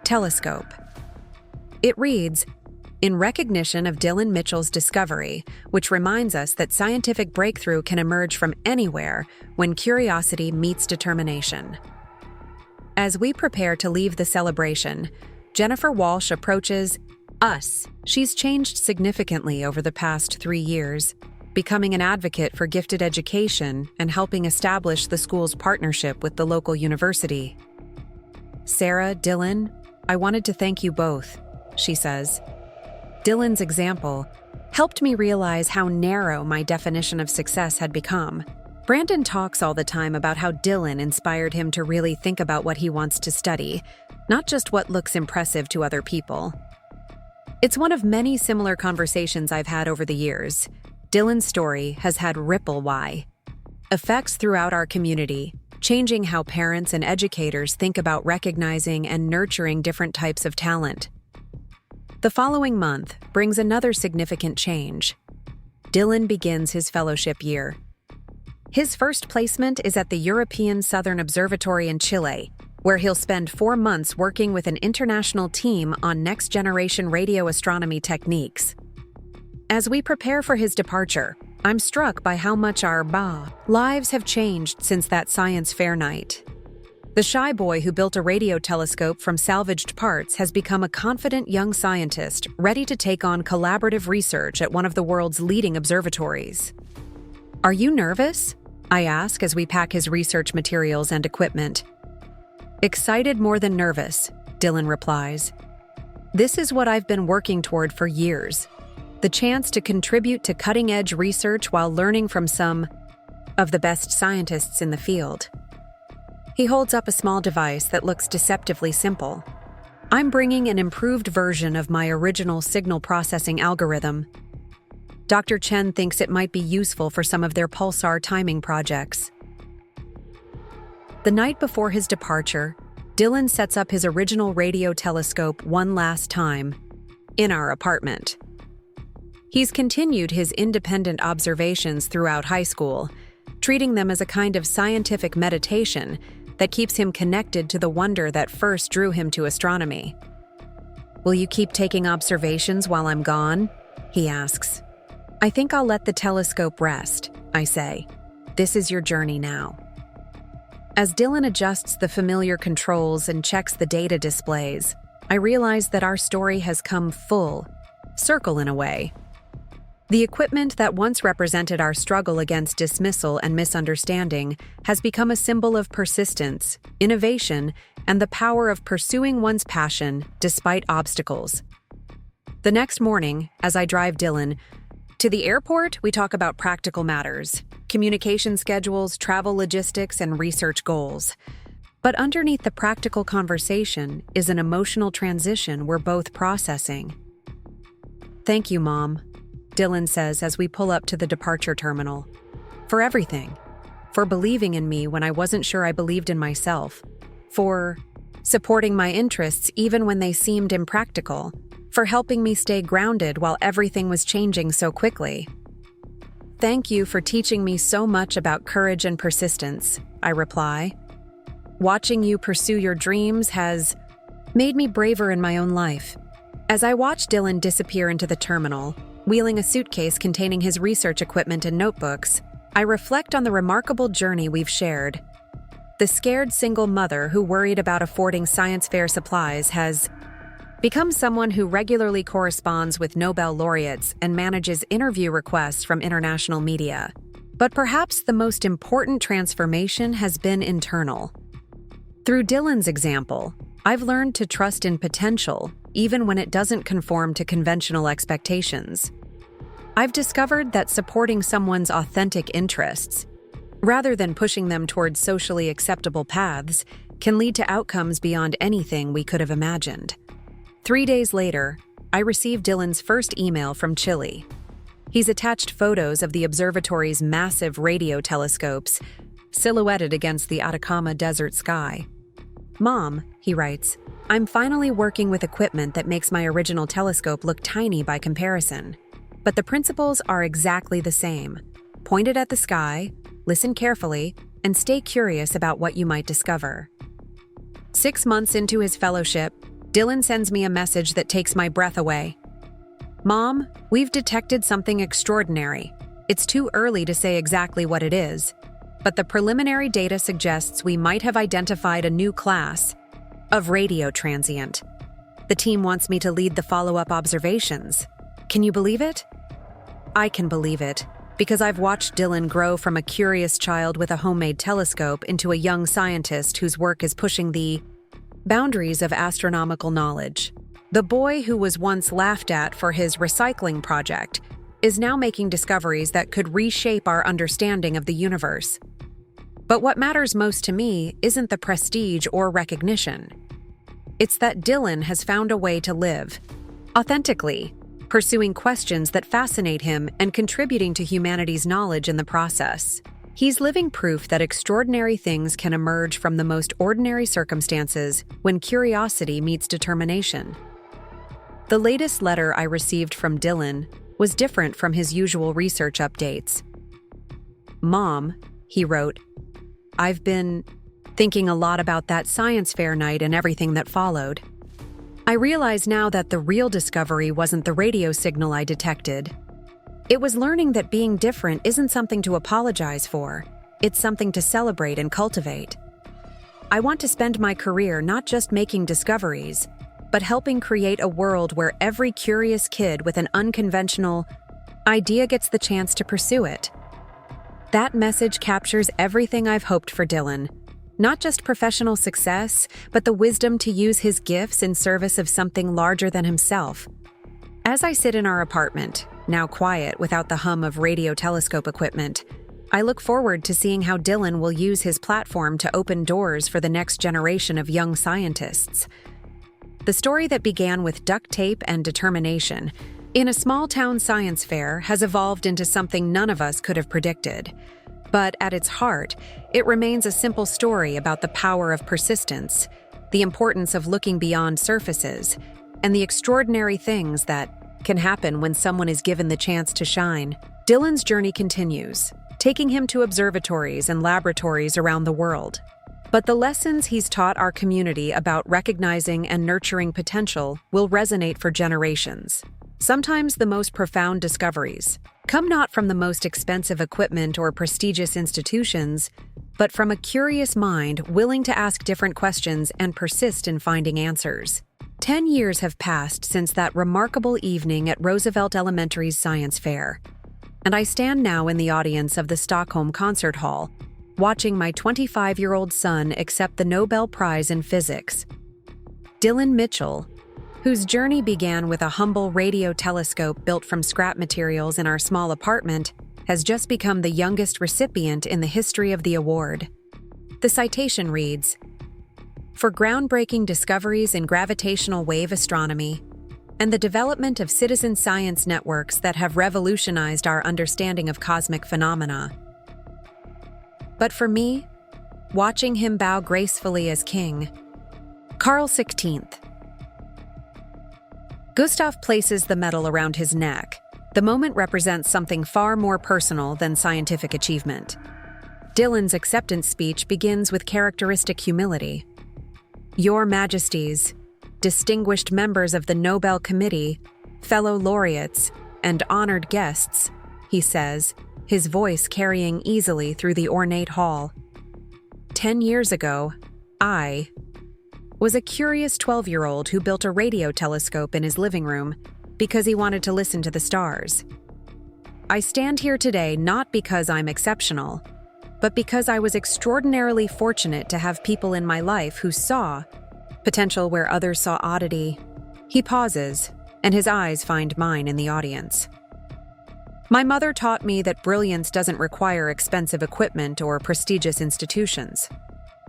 telescope. It reads, "In recognition of Dylan Mitchell's discovery, which reminds us that scientific breakthrough can emerge from anywhere when curiosity meets determination." As we prepare to leave the celebration, Jennifer Walsh approaches us. She's changed significantly over the past 3 years, becoming an advocate for gifted education and helping establish the school's partnership with the local university. "Sarah, Dylan, I wanted to thank you both," she says. Dylan's example helped me realize how narrow my definition of success had become. Brandon talks all the time about how Dylan inspired him to really think about what he wants to study, not just what looks impressive to other people. It's one of many similar conversations I've had over the years. Dylan's story has had ripple effects throughout our community, changing how parents and educators think about recognizing and nurturing different types of talent. The following month brings another significant change. Dylan begins his fellowship year. His first placement is at the European Southern Observatory in Chile, where he'll spend 4 months working with an international team on next-generation radio astronomy techniques. As we prepare for his departure, I'm struck by how much our lives have changed since that science fair night. The shy boy who built a radio telescope from salvaged parts has become a confident young scientist ready to take on collaborative research at one of the world's leading observatories. "Are you nervous?" I ask as we pack his research materials and equipment. "Excited more than nervous," Dylan replies. "This is what I've been working toward for years. The chance to contribute to cutting-edge research while learning from some of the best scientists in the field." He holds up a small device that looks deceptively simple. "I'm bringing an improved version of my original signal processing algorithm. Dr. Chen thinks it might be useful for some of their pulsar timing projects." The night before his departure, Dylan sets up his original radio telescope one last time, in our apartment. He's continued his independent observations throughout high school, treating them as a kind of scientific meditation that keeps him connected to the wonder that first drew him to astronomy. "Will you keep taking observations while I'm gone?" he asks. "I think I'll let the telescope rest," I say. "This is your journey now." As Dylan adjusts the familiar controls and checks the data displays, I realize that our story has come full circle in a way. The equipment that once represented our struggle against dismissal and misunderstanding has become a symbol of persistence, innovation, and the power of pursuing one's passion despite obstacles. The next morning, as I drive Dylan to the airport, we talk about practical matters, communication schedules, travel logistics, and research goals. But underneath the practical conversation is an emotional transition we're both processing. "Thank you, Mom," Dylan says as we pull up to the departure terminal. "For everything. For believing in me when I wasn't sure I believed in myself. For supporting my interests even when they seemed impractical. For helping me stay grounded while everything was changing so quickly. Thank you for teaching me so much about courage and persistence," I reply. "Watching you pursue your dreams has made me braver in my own life." As I watch Dylan disappear into the terminal, wheeling a suitcase containing his research equipment and notebooks, I reflect on the remarkable journey we've shared. The scared single mother who worried about affording science fair supplies has become someone who regularly corresponds with Nobel laureates and manages interview requests from international media. But perhaps the most important transformation has been internal. Through Dylan's example, I've learned to trust in potential, even when it doesn't conform to conventional expectations. I've discovered that supporting someone's authentic interests, rather than pushing them towards socially acceptable paths, can lead to outcomes beyond anything we could have imagined. 3 days later, I received Dylan's first email from Chile. He's attached photos of the observatory's massive radio telescopes, silhouetted against the Atacama desert sky. "Mom," he writes, "I'm finally working with equipment that makes my original telescope look tiny by comparison. But the principles are exactly the same. Point it at the sky, listen carefully, and stay curious about what you might discover." 6 months into his fellowship, Dylan sends me a message that takes my breath away. "Mom, we've detected something extraordinary. It's too early to say exactly what it is, but the preliminary data suggests we might have identified a new class of radio transient. The team wants me to lead the follow-up observations. Can you believe it?" I can believe it, because I've watched Dylan grow from a curious child with a homemade telescope into a young scientist whose work is pushing the boundaries of astronomical knowledge. The boy who was once laughed at for his recycling project is now making discoveries that could reshape our understanding of the universe. But what matters most to me isn't the prestige or recognition. It's that Dylan has found a way to live authentically, pursuing questions that fascinate him and contributing to humanity's knowledge in the process. He's living proof that extraordinary things can emerge from the most ordinary circumstances when curiosity meets determination. The latest letter I received from Dylan was different from his usual research updates. "Mom," he wrote, "I've been thinking a lot about that science fair night and everything that followed. I realize now that the real discovery wasn't the radio signal I detected. It was learning that being different isn't something to apologize for. It's something to celebrate and cultivate. I want to spend my career not just making discoveries, but helping create a world where every curious kid with an unconventional idea gets the chance to pursue it." That message captures everything I've hoped for Dylan. Not just professional success, but the wisdom to use his gifts in service of something larger than himself. As I sit in our apartment, now quiet without the hum of radio telescope equipment, I look forward to seeing how Dylan will use his platform to open doors for the next generation of young scientists. The story that began with duct tape and determination in a small-town science fair has evolved into something none of us could have predicted. But at its heart, it remains a simple story about the power of persistence, the importance of looking beyond surfaces, and the extraordinary things that can happen when someone is given the chance to shine. Dylan's journey continues, taking him to observatories and laboratories around the world. But the lessons he's taught our community about recognizing and nurturing potential will resonate for generations. Sometimes the most profound discoveries come not from the most expensive equipment or prestigious institutions, but from a curious mind willing to ask different questions and persist in finding answers. 10 years have passed since that remarkable evening at Roosevelt Elementary's science fair, and I stand now in the audience of the Stockholm Concert Hall, watching my 25-year-old son accept the Nobel Prize in Physics. Dylan Mitchell, whose journey began with a humble radio telescope built from scrap materials in our small apartment, has just become the youngest recipient in the history of the award. The citation reads, "For groundbreaking discoveries in gravitational wave astronomy and the development of citizen science networks that have revolutionized our understanding of cosmic phenomena." But for me, watching him bow gracefully as king, Carl 16th. Gustav places the medal around his neck. The moment represents something far more personal than scientific achievement. Dylan's acceptance speech begins with characteristic humility. "Your Majesties, distinguished members of the Nobel Committee, fellow laureates, and honored guests," he says, his voice carrying easily through the ornate hall. 10 years ago, I was a curious 12-year-old who built a radio telescope in his living room because he wanted to listen to the stars. I stand here today not because I'm exceptional, but because I was extraordinarily fortunate to have people in my life who saw potential where others saw oddity. He pauses, and his eyes find mine in the audience. My mother taught me that brilliance doesn't require expensive equipment or prestigious institutions.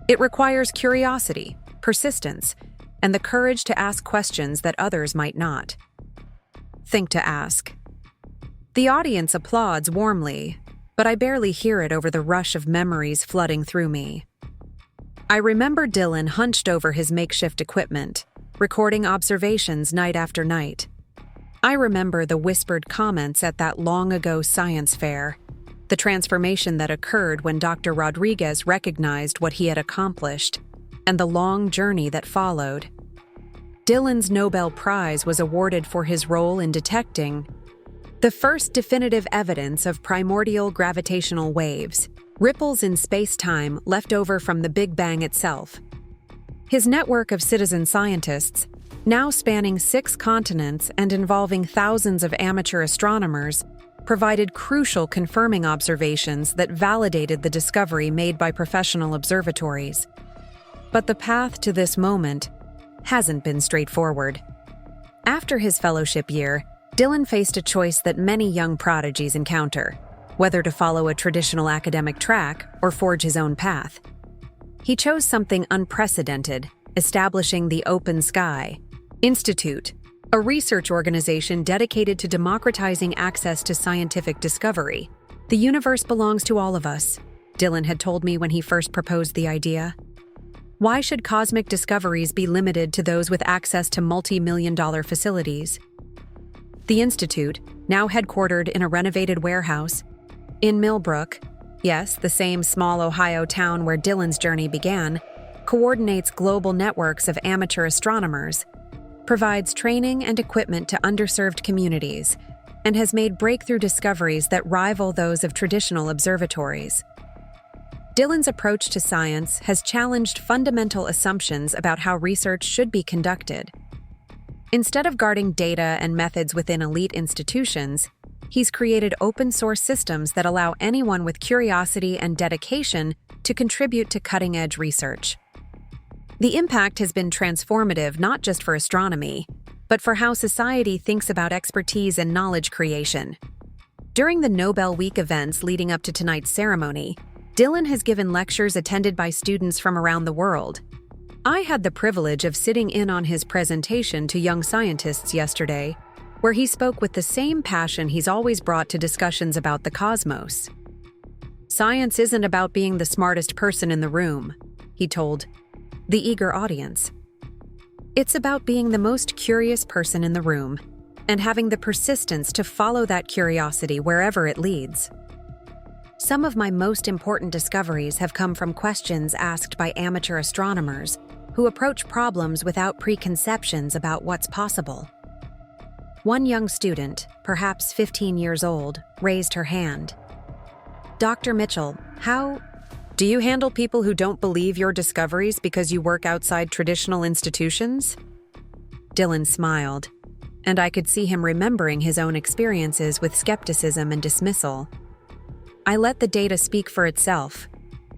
It requires curiosity, persistence, and the courage to ask questions that others might not think to ask. The audience applauds warmly, but I barely hear it over the rush of memories flooding through me. I remember Dylan hunched over his makeshift equipment, recording observations night after night. I remember the whispered comments at that long-ago science fair, the transformation that occurred when Dr. Rodriguez recognized what he had accomplished, and the long journey that followed. Dylan's Nobel Prize was awarded for his role in detecting the first definitive evidence of primordial gravitational waves, ripples in space-time left over from the Big Bang itself. His network of citizen scientists, now spanning 6 continents and involving thousands of amateur astronomers, provided crucial confirming observations that validated the discovery made by professional observatories. But the path to this moment hasn't been straightforward. After his fellowship year, Dylan faced a choice that many young prodigies encounter, whether to follow a traditional academic track or forge his own path. He chose something unprecedented, establishing the Open Sky Institute, a research organization dedicated to democratizing access to scientific discovery. "The universe belongs to all of us," Dylan had told me when he first proposed the idea. "Why should cosmic discoveries be limited to those with access to multi-million-dollar facilities?" The Institute, now headquartered in a renovated warehouse in Millbrook, yes, the same small Ohio town where Dylan's journey began, coordinates global networks of amateur astronomers, provides training and equipment to underserved communities, and has made breakthrough discoveries that rival those of traditional observatories. Dylan's approach to science has challenged fundamental assumptions about how research should be conducted. Instead of guarding data and methods within elite institutions, he's created open-source systems that allow anyone with curiosity and dedication to contribute to cutting-edge research. The impact has been transformative not just for astronomy, but for how society thinks about expertise and knowledge creation. During the Nobel Week events leading up to tonight's ceremony, Dylan has given lectures attended by students from around the world. I had the privilege of sitting in on his presentation to young scientists yesterday, where he spoke with the same passion he's always brought to discussions about the cosmos. Science isn't about being the smartest person in the room, he told the eager audience. It's about being the most curious person in the room and having the persistence to follow that curiosity wherever it leads. Some of my most important discoveries have come from questions asked by amateur astronomers who approach problems without preconceptions about what's possible. One young student, perhaps 15 years old, raised her hand. Dr. Mitchell, how do you handle people who don't believe your discoveries because you work outside traditional institutions? Dylan smiled, and I could see him remembering his own experiences with skepticism and dismissal. I let the data speak for itself.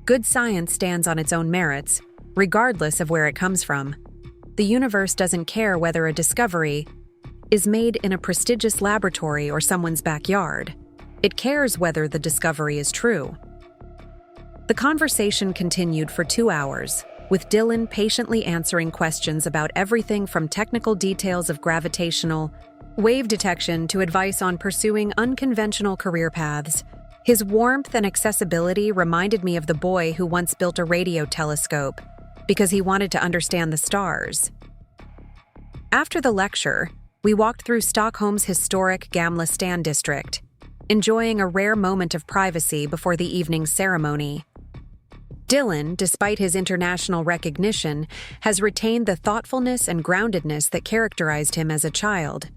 Good science stands on its own merits, regardless of where it comes from. The universe doesn't care whether a discovery is made in a prestigious laboratory or someone's backyard. It cares whether the discovery is true. The conversation continued for 2 hours, with Dylan patiently answering questions about everything from technical details of gravitational wave detection to advice on pursuing unconventional career paths. His warmth and accessibility reminded me of the boy who once built a radio telescope because he wanted to understand the stars. After the lecture, we walked through Stockholm's historic Gamla Stan district, enjoying a rare moment of privacy before the evening's ceremony. Dylan, despite his international recognition, has retained the thoughtfulness and groundedness that characterized him as a child.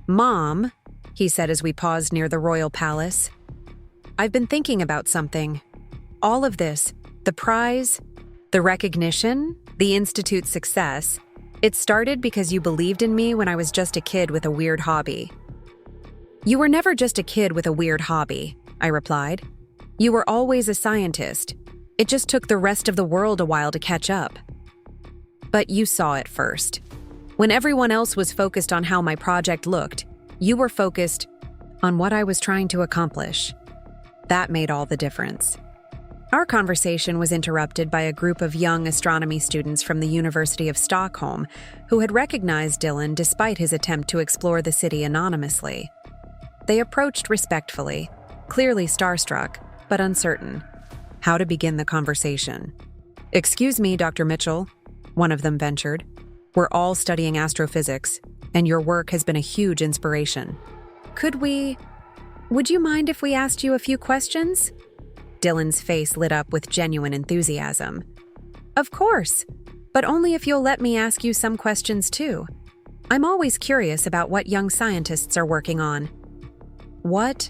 "Mom," he said as we paused near the royal palace, "I've been thinking about something. All of this, the prize, the recognition, the institute's success, it started because you believed in me when I was just a kid with a weird hobby." "You were never just a kid with a weird hobby," I replied. "You were always a scientist. It just took the rest of the world a while to catch up. But you saw it first. When everyone else was focused on how my project looked, you were focused on what I was trying to accomplish. That made all the difference." Our conversation was interrupted by a group of young astronomy students from the University of Stockholm who had recognized Dylan despite his attempt to explore the city anonymously. They approached respectfully, clearly starstruck, but uncertain how to begin the conversation. "Excuse me, Dr. Mitchell," one of them ventured. "We're all studying astrophysics, and your work has been a huge inspiration. Would you mind if we asked you a few questions?" Dylan's face lit up with genuine enthusiasm. "Of course, but only if you'll let me ask you some questions too. I'm always curious about what young scientists are working on." What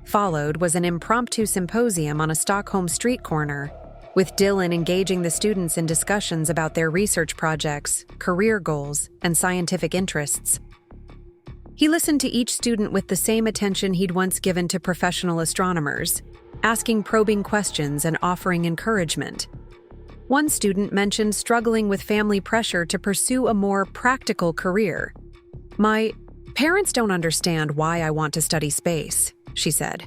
followed was an impromptu symposium on a Stockholm street corner, with Dylan engaging the students in discussions about their research projects, career goals, and scientific interests. He listened to each student with the same attention he'd once given to professional astronomers, asking probing questions and offering encouragement. One student mentioned struggling with family pressure to pursue a more practical career. "My parents don't understand why I want to study space," she said.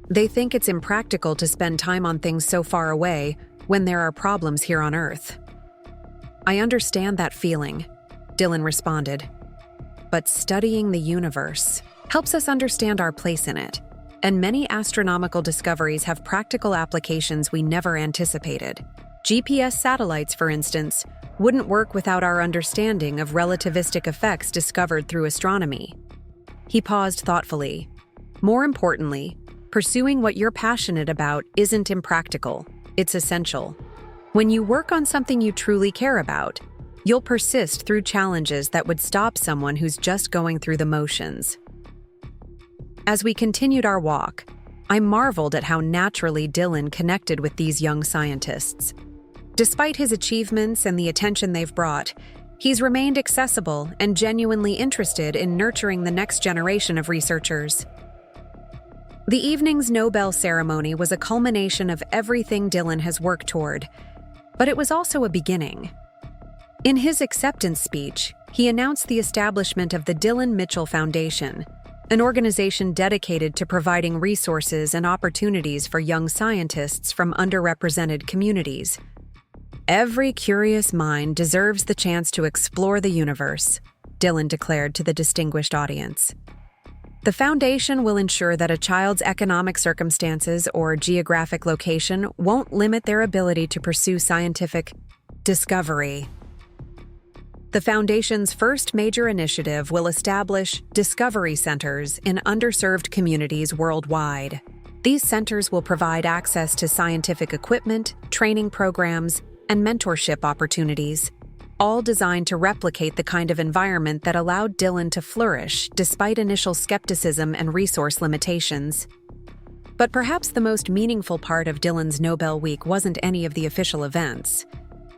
"They think it's impractical to spend time on things so far away when there are problems here on Earth." "I understand that feeling," Dylan responded. "But studying the universe helps us understand our place in it, and many astronomical discoveries have practical applications we never anticipated. GPS satellites, for instance, wouldn't work without our understanding of relativistic effects discovered through astronomy." He paused thoughtfully. "More importantly, pursuing what you're passionate about isn't impractical, it's essential. When you work on something you truly care about, you'll persist through challenges that would stop someone who's just going through the motions." As we continued our walk, I marveled at how naturally Dylan connected with these young scientists. Despite his achievements and the attention they've brought, he's remained accessible and genuinely interested in nurturing the next generation of researchers. The evening's Nobel ceremony was a culmination of everything Dylan has worked toward, but it was also a beginning. In his acceptance speech, he announced the establishment of the Dylan Mitchell Foundation, an organization dedicated to providing resources and opportunities for young scientists from underrepresented communities. "Every curious mind deserves the chance to explore the universe," Dylan declared to the distinguished audience. The foundation will ensure that a child's economic circumstances or geographic location won't limit their ability to pursue scientific discovery. The foundation's first major initiative will establish discovery centers in underserved communities worldwide. These centers will provide access to scientific equipment, training programs, and mentorship opportunities, all designed to replicate the kind of environment that allowed Dylan to flourish despite initial skepticism and resource limitations. But perhaps the most meaningful part of Dylan's Nobel Week wasn't any of the official events.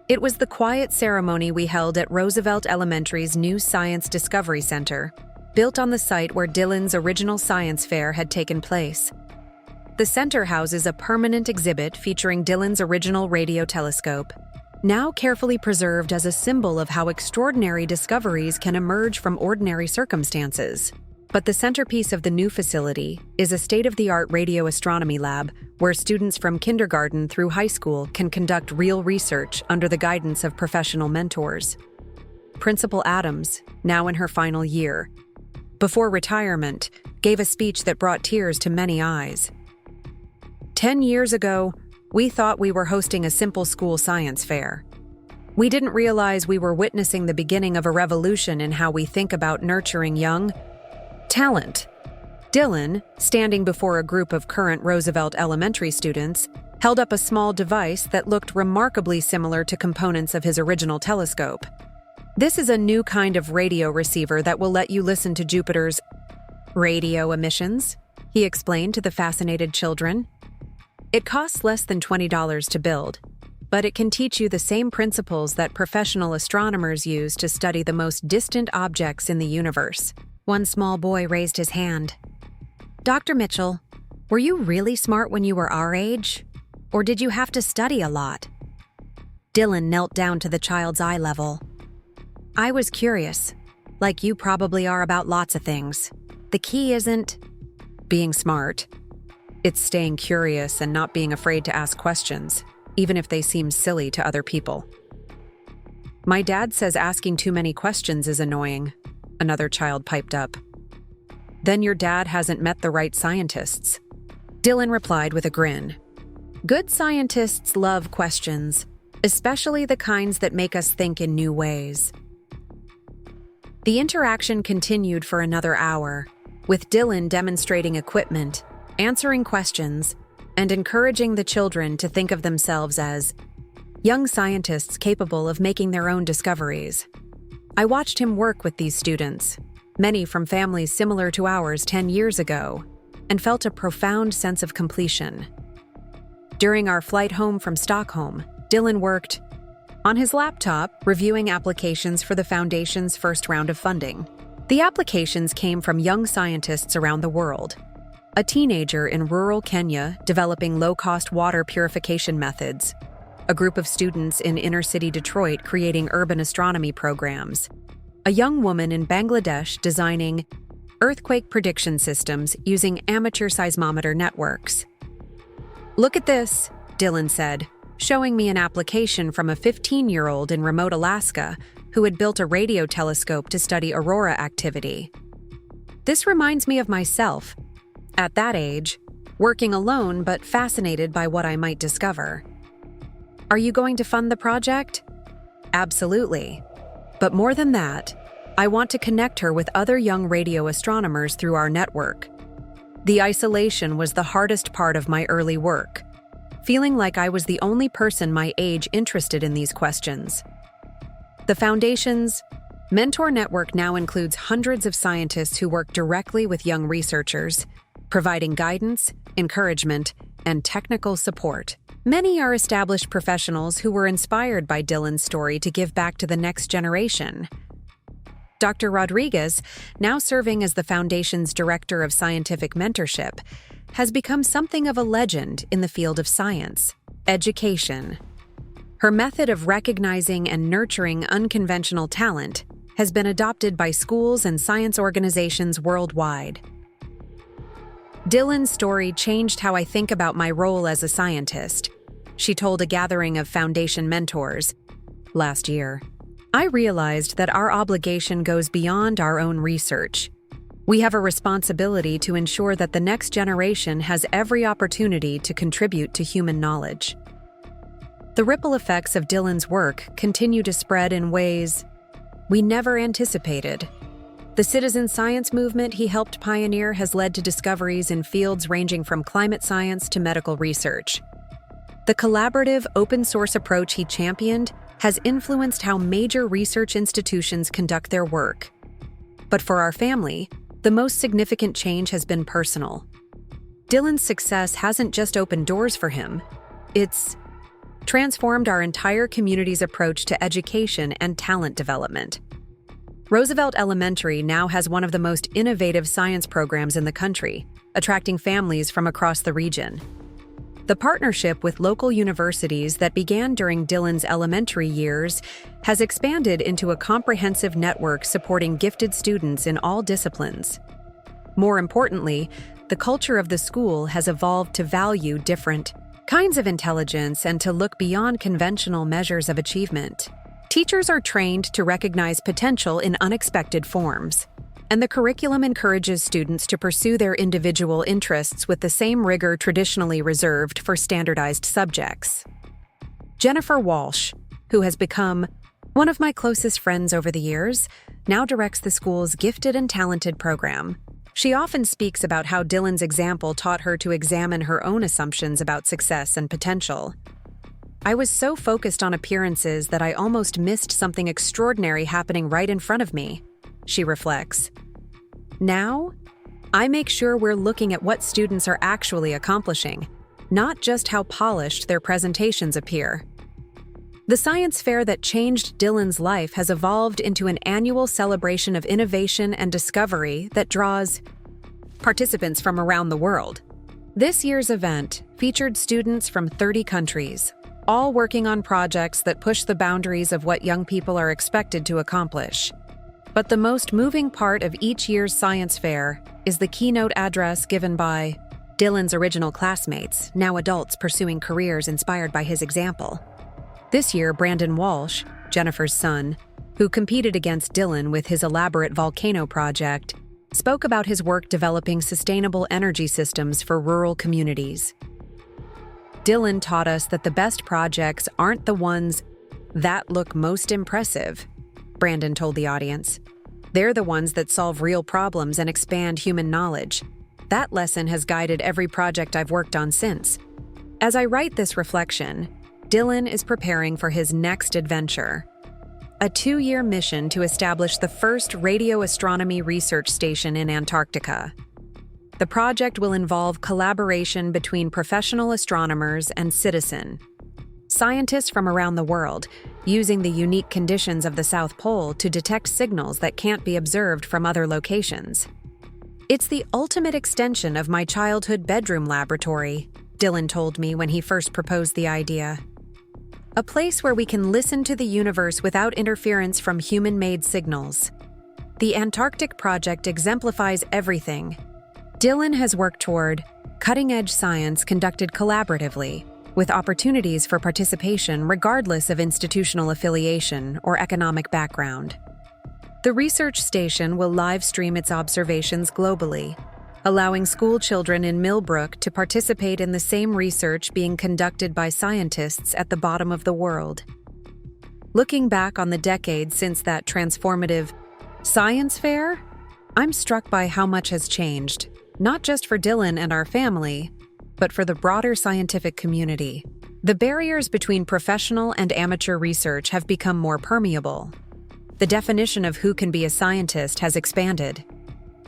It was the quiet ceremony we held at Roosevelt Elementary's new Science Discovery Center, built on the site where Dylan's original science fair had taken place. The center houses a permanent exhibit featuring Dylan's original radio telescope, now carefully preserved as a symbol of how extraordinary discoveries can emerge from ordinary circumstances. But the centerpiece of the new facility is a state-of-the-art radio astronomy lab where students from kindergarten through high school can conduct real research under the guidance of professional mentors. Principal Adams, now in her final year, before retirement, gave a speech that brought tears to many eyes. 10 years ago, we thought we were hosting a simple school science fair. We didn't realize we were witnessing the beginning of a revolution in how we think about nurturing young talent. Dylan, standing before a group of current Roosevelt Elementary students, held up a small device that looked remarkably similar to components of his original telescope. This is a new kind of radio receiver that will let you listen to Jupiter's radio emissions, he explained to the fascinated children. It costs less than $20 to build, but it can teach you the same principles that professional astronomers use to study the most distant objects in the universe. One small boy raised his hand. Dr. Mitchell, were you really smart when you were our age? Or did you have to study a lot? Dylan knelt down to the child's eye level. I was curious, like you probably are about lots of things. The key isn't being smart. It's staying curious and not being afraid to ask questions, even if they seem silly to other people. My dad says asking too many questions is annoying, another child piped up. Then your dad hasn't met the right scientists, Dylan replied with a grin. Good scientists love questions, especially the kinds that make us think in new ways. The interaction continued for another hour, with Dylan demonstrating equipment, answering questions, and encouraging the children to think of themselves as young scientists capable of making their own discoveries. I watched him work with these students, many from families similar to ours 10 years ago, and felt a profound sense of completion. During our flight home from Stockholm, Dylan worked on his laptop reviewing applications for the Foundation's first round of funding. The applications came from young scientists around the world. A teenager in rural Kenya developing low-cost water purification methods, a group of students in inner-city Detroit creating urban astronomy programs, a young woman in Bangladesh designing earthquake prediction systems using amateur seismometer networks. Look at this, Dylan said, showing me an application from a 15-year-old in remote Alaska who had built a radio telescope to study aurora activity. This reminds me of myself, at that age, working alone but fascinated by what I might discover. Are you going to fund the project? Absolutely. But more than that, I want to connect her with other young radio astronomers through our network. The isolation was the hardest part of my early work, feeling like I was the only person my age interested in these questions. The Foundation's mentor network now includes hundreds of scientists who work directly with young researchers, providing guidance, encouragement, and technical support. Many are established professionals who were inspired by Dylan's story to give back to the next generation. Dr. Rodriguez, now serving as the Foundation's Director of Scientific Mentorship, has become something of a legend in the field of science education. Her method of recognizing and nurturing unconventional talent has been adopted by schools and science organizations worldwide. Dylan's story changed how I think about my role as a scientist, she told a gathering of Foundation mentors last year. I realized that our obligation goes beyond our own research. We have a responsibility to ensure that the next generation has every opportunity to contribute to human knowledge. The ripple effects of Dylan's work continue to spread in ways we never anticipated. The citizen science movement he helped pioneer has led to discoveries in fields ranging from climate science to medical research. The collaborative, open-source approach he championed has influenced how major research institutions conduct their work. But for our family, the most significant change has been personal. Dylan's success hasn't just opened doors for him, it's transformed our entire community's approach to education and talent development. Roosevelt Elementary now has one of the most innovative science programs in the country, attracting families from across the region. The partnership with local universities that began during Dylan's elementary years has expanded into a comprehensive network supporting gifted students in all disciplines. More importantly, the culture of the school has evolved to value different kinds of intelligence and to look beyond conventional measures of achievement. Teachers are trained to recognize potential in unexpected forms, and the curriculum encourages students to pursue their individual interests with the same rigor traditionally reserved for standardized subjects. Jennifer Walsh, who has become one of my closest friends over the years, now directs the school's Gifted and Talented program. She often speaks about how Dylan's example taught her to examine her own assumptions about success and potential. I was so focused on appearances that I almost missed something extraordinary happening right in front of me, she reflects. Now, I make sure we're looking at what students are actually accomplishing, not just how polished their presentations appear. The science fair that changed Dylan's life has evolved into an annual celebration of innovation and discovery that draws participants from around the world. This year's event featured students from 30 countries, all working on projects that push the boundaries of what young people are expected to accomplish. But the most moving part of each year's science fair is the keynote address given by Dylan's original classmates, now adults pursuing careers inspired by his example. This year, Brandon Walsh, Jennifer's son, who competed against Dylan with his elaborate volcano project, spoke about his work developing sustainable energy systems for rural communities. Dylan taught us that the best projects aren't the ones that look most impressive, Brandon told the audience. They're the ones that solve real problems and expand human knowledge. That lesson has guided every project I've worked on since. As I write this reflection, Dylan is preparing for his next adventure, a 2-year mission to establish the first radio astronomy research station in Antarctica. The project will involve collaboration between professional astronomers and citizen scientists from around the world, using the unique conditions of the South Pole to detect signals that can't be observed from other locations. It's the ultimate extension of my childhood bedroom laboratory, Dylan told me when he first proposed the idea. A place where we can listen to the universe without interference from human-made signals. The Antarctic project exemplifies everything Dylan has worked toward: cutting-edge science conducted collaboratively, with opportunities for participation regardless of institutional affiliation or economic background. The research station will live stream its observations globally, allowing school children in Millbrook to participate in the same research being conducted by scientists at the bottom of the world. Looking back on the decades since that transformative science fair, I'm struck by how much has changed, not just for Dylan and our family, but for the broader scientific community. The barriers between professional and amateur research have become more permeable. The definition of who can be a scientist has expanded.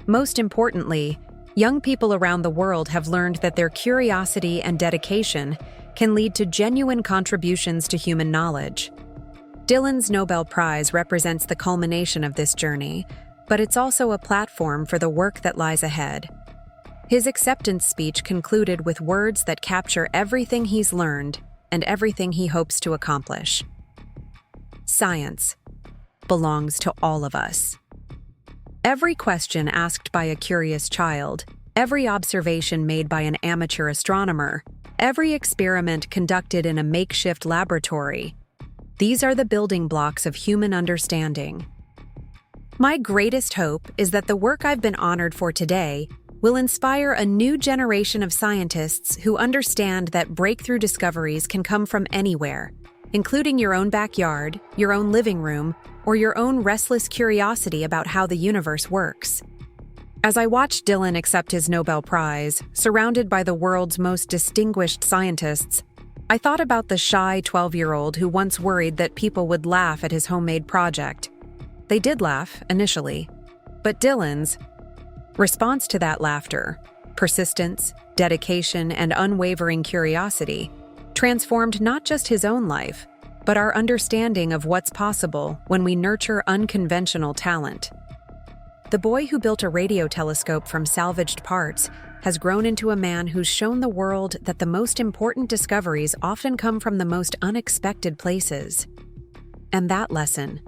Most importantly, young people around the world have learned that their curiosity and dedication can lead to genuine contributions to human knowledge. Dylan's Nobel Prize represents the culmination of this journey, but it's also a platform for the work that lies ahead. His acceptance speech concluded with words that capture everything he's learned and everything he hopes to accomplish. Science belongs to all of us. Every question asked by a curious child, every observation made by an amateur astronomer, every experiment conducted in a makeshift laboratory, these are the building blocks of human understanding. My greatest hope is that the work I've been honored for today will inspire a new generation of scientists who understand that breakthrough discoveries can come from anywhere, including your own backyard, your own living room, or your own restless curiosity about how the universe works. As I watched Dylan accept his Nobel Prize, surrounded by the world's most distinguished scientists, I thought about the shy 12-year-old who once worried that people would laugh at his homemade project. They did laugh, initially, but Dylan's response to that laughter, persistence, dedication, and unwavering curiosity, transformed not just his own life, but our understanding of what's possible when we nurture unconventional talent. The boy who built a radio telescope from salvaged parts has grown into a man who's shown the world that the most important discoveries often come from the most unexpected places. And that lesson,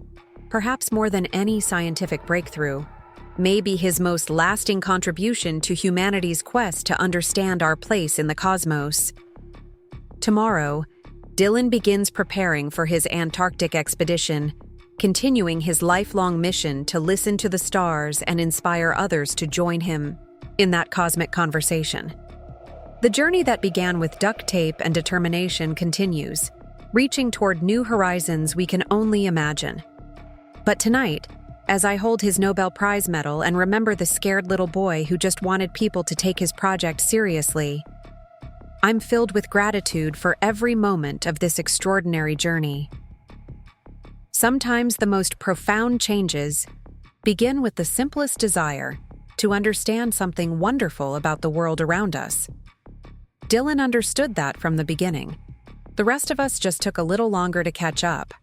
perhaps more than any scientific breakthrough, may be his most lasting contribution to humanity's quest to understand our place in the cosmos. Tomorrow, Dylan begins preparing for his Antarctic expedition, continuing his lifelong mission to listen to the stars and inspire others to join him in that cosmic conversation. The journey that began with duct tape and determination continues, reaching toward new horizons we can only imagine. But tonight, as I hold his Nobel Prize medal and remember the scared little boy who just wanted people to take his project seriously, I'm filled with gratitude for every moment of this extraordinary journey. Sometimes the most profound changes begin with the simplest desire to understand something wonderful about the world around us. Dylan understood that from the beginning. The rest of us just took a little longer to catch up.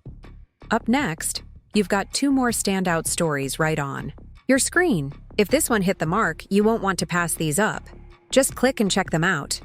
Up next, you've got 2 more standout stories right on your screen. If this one hit the mark, you won't want to pass these up. Just click and check them out.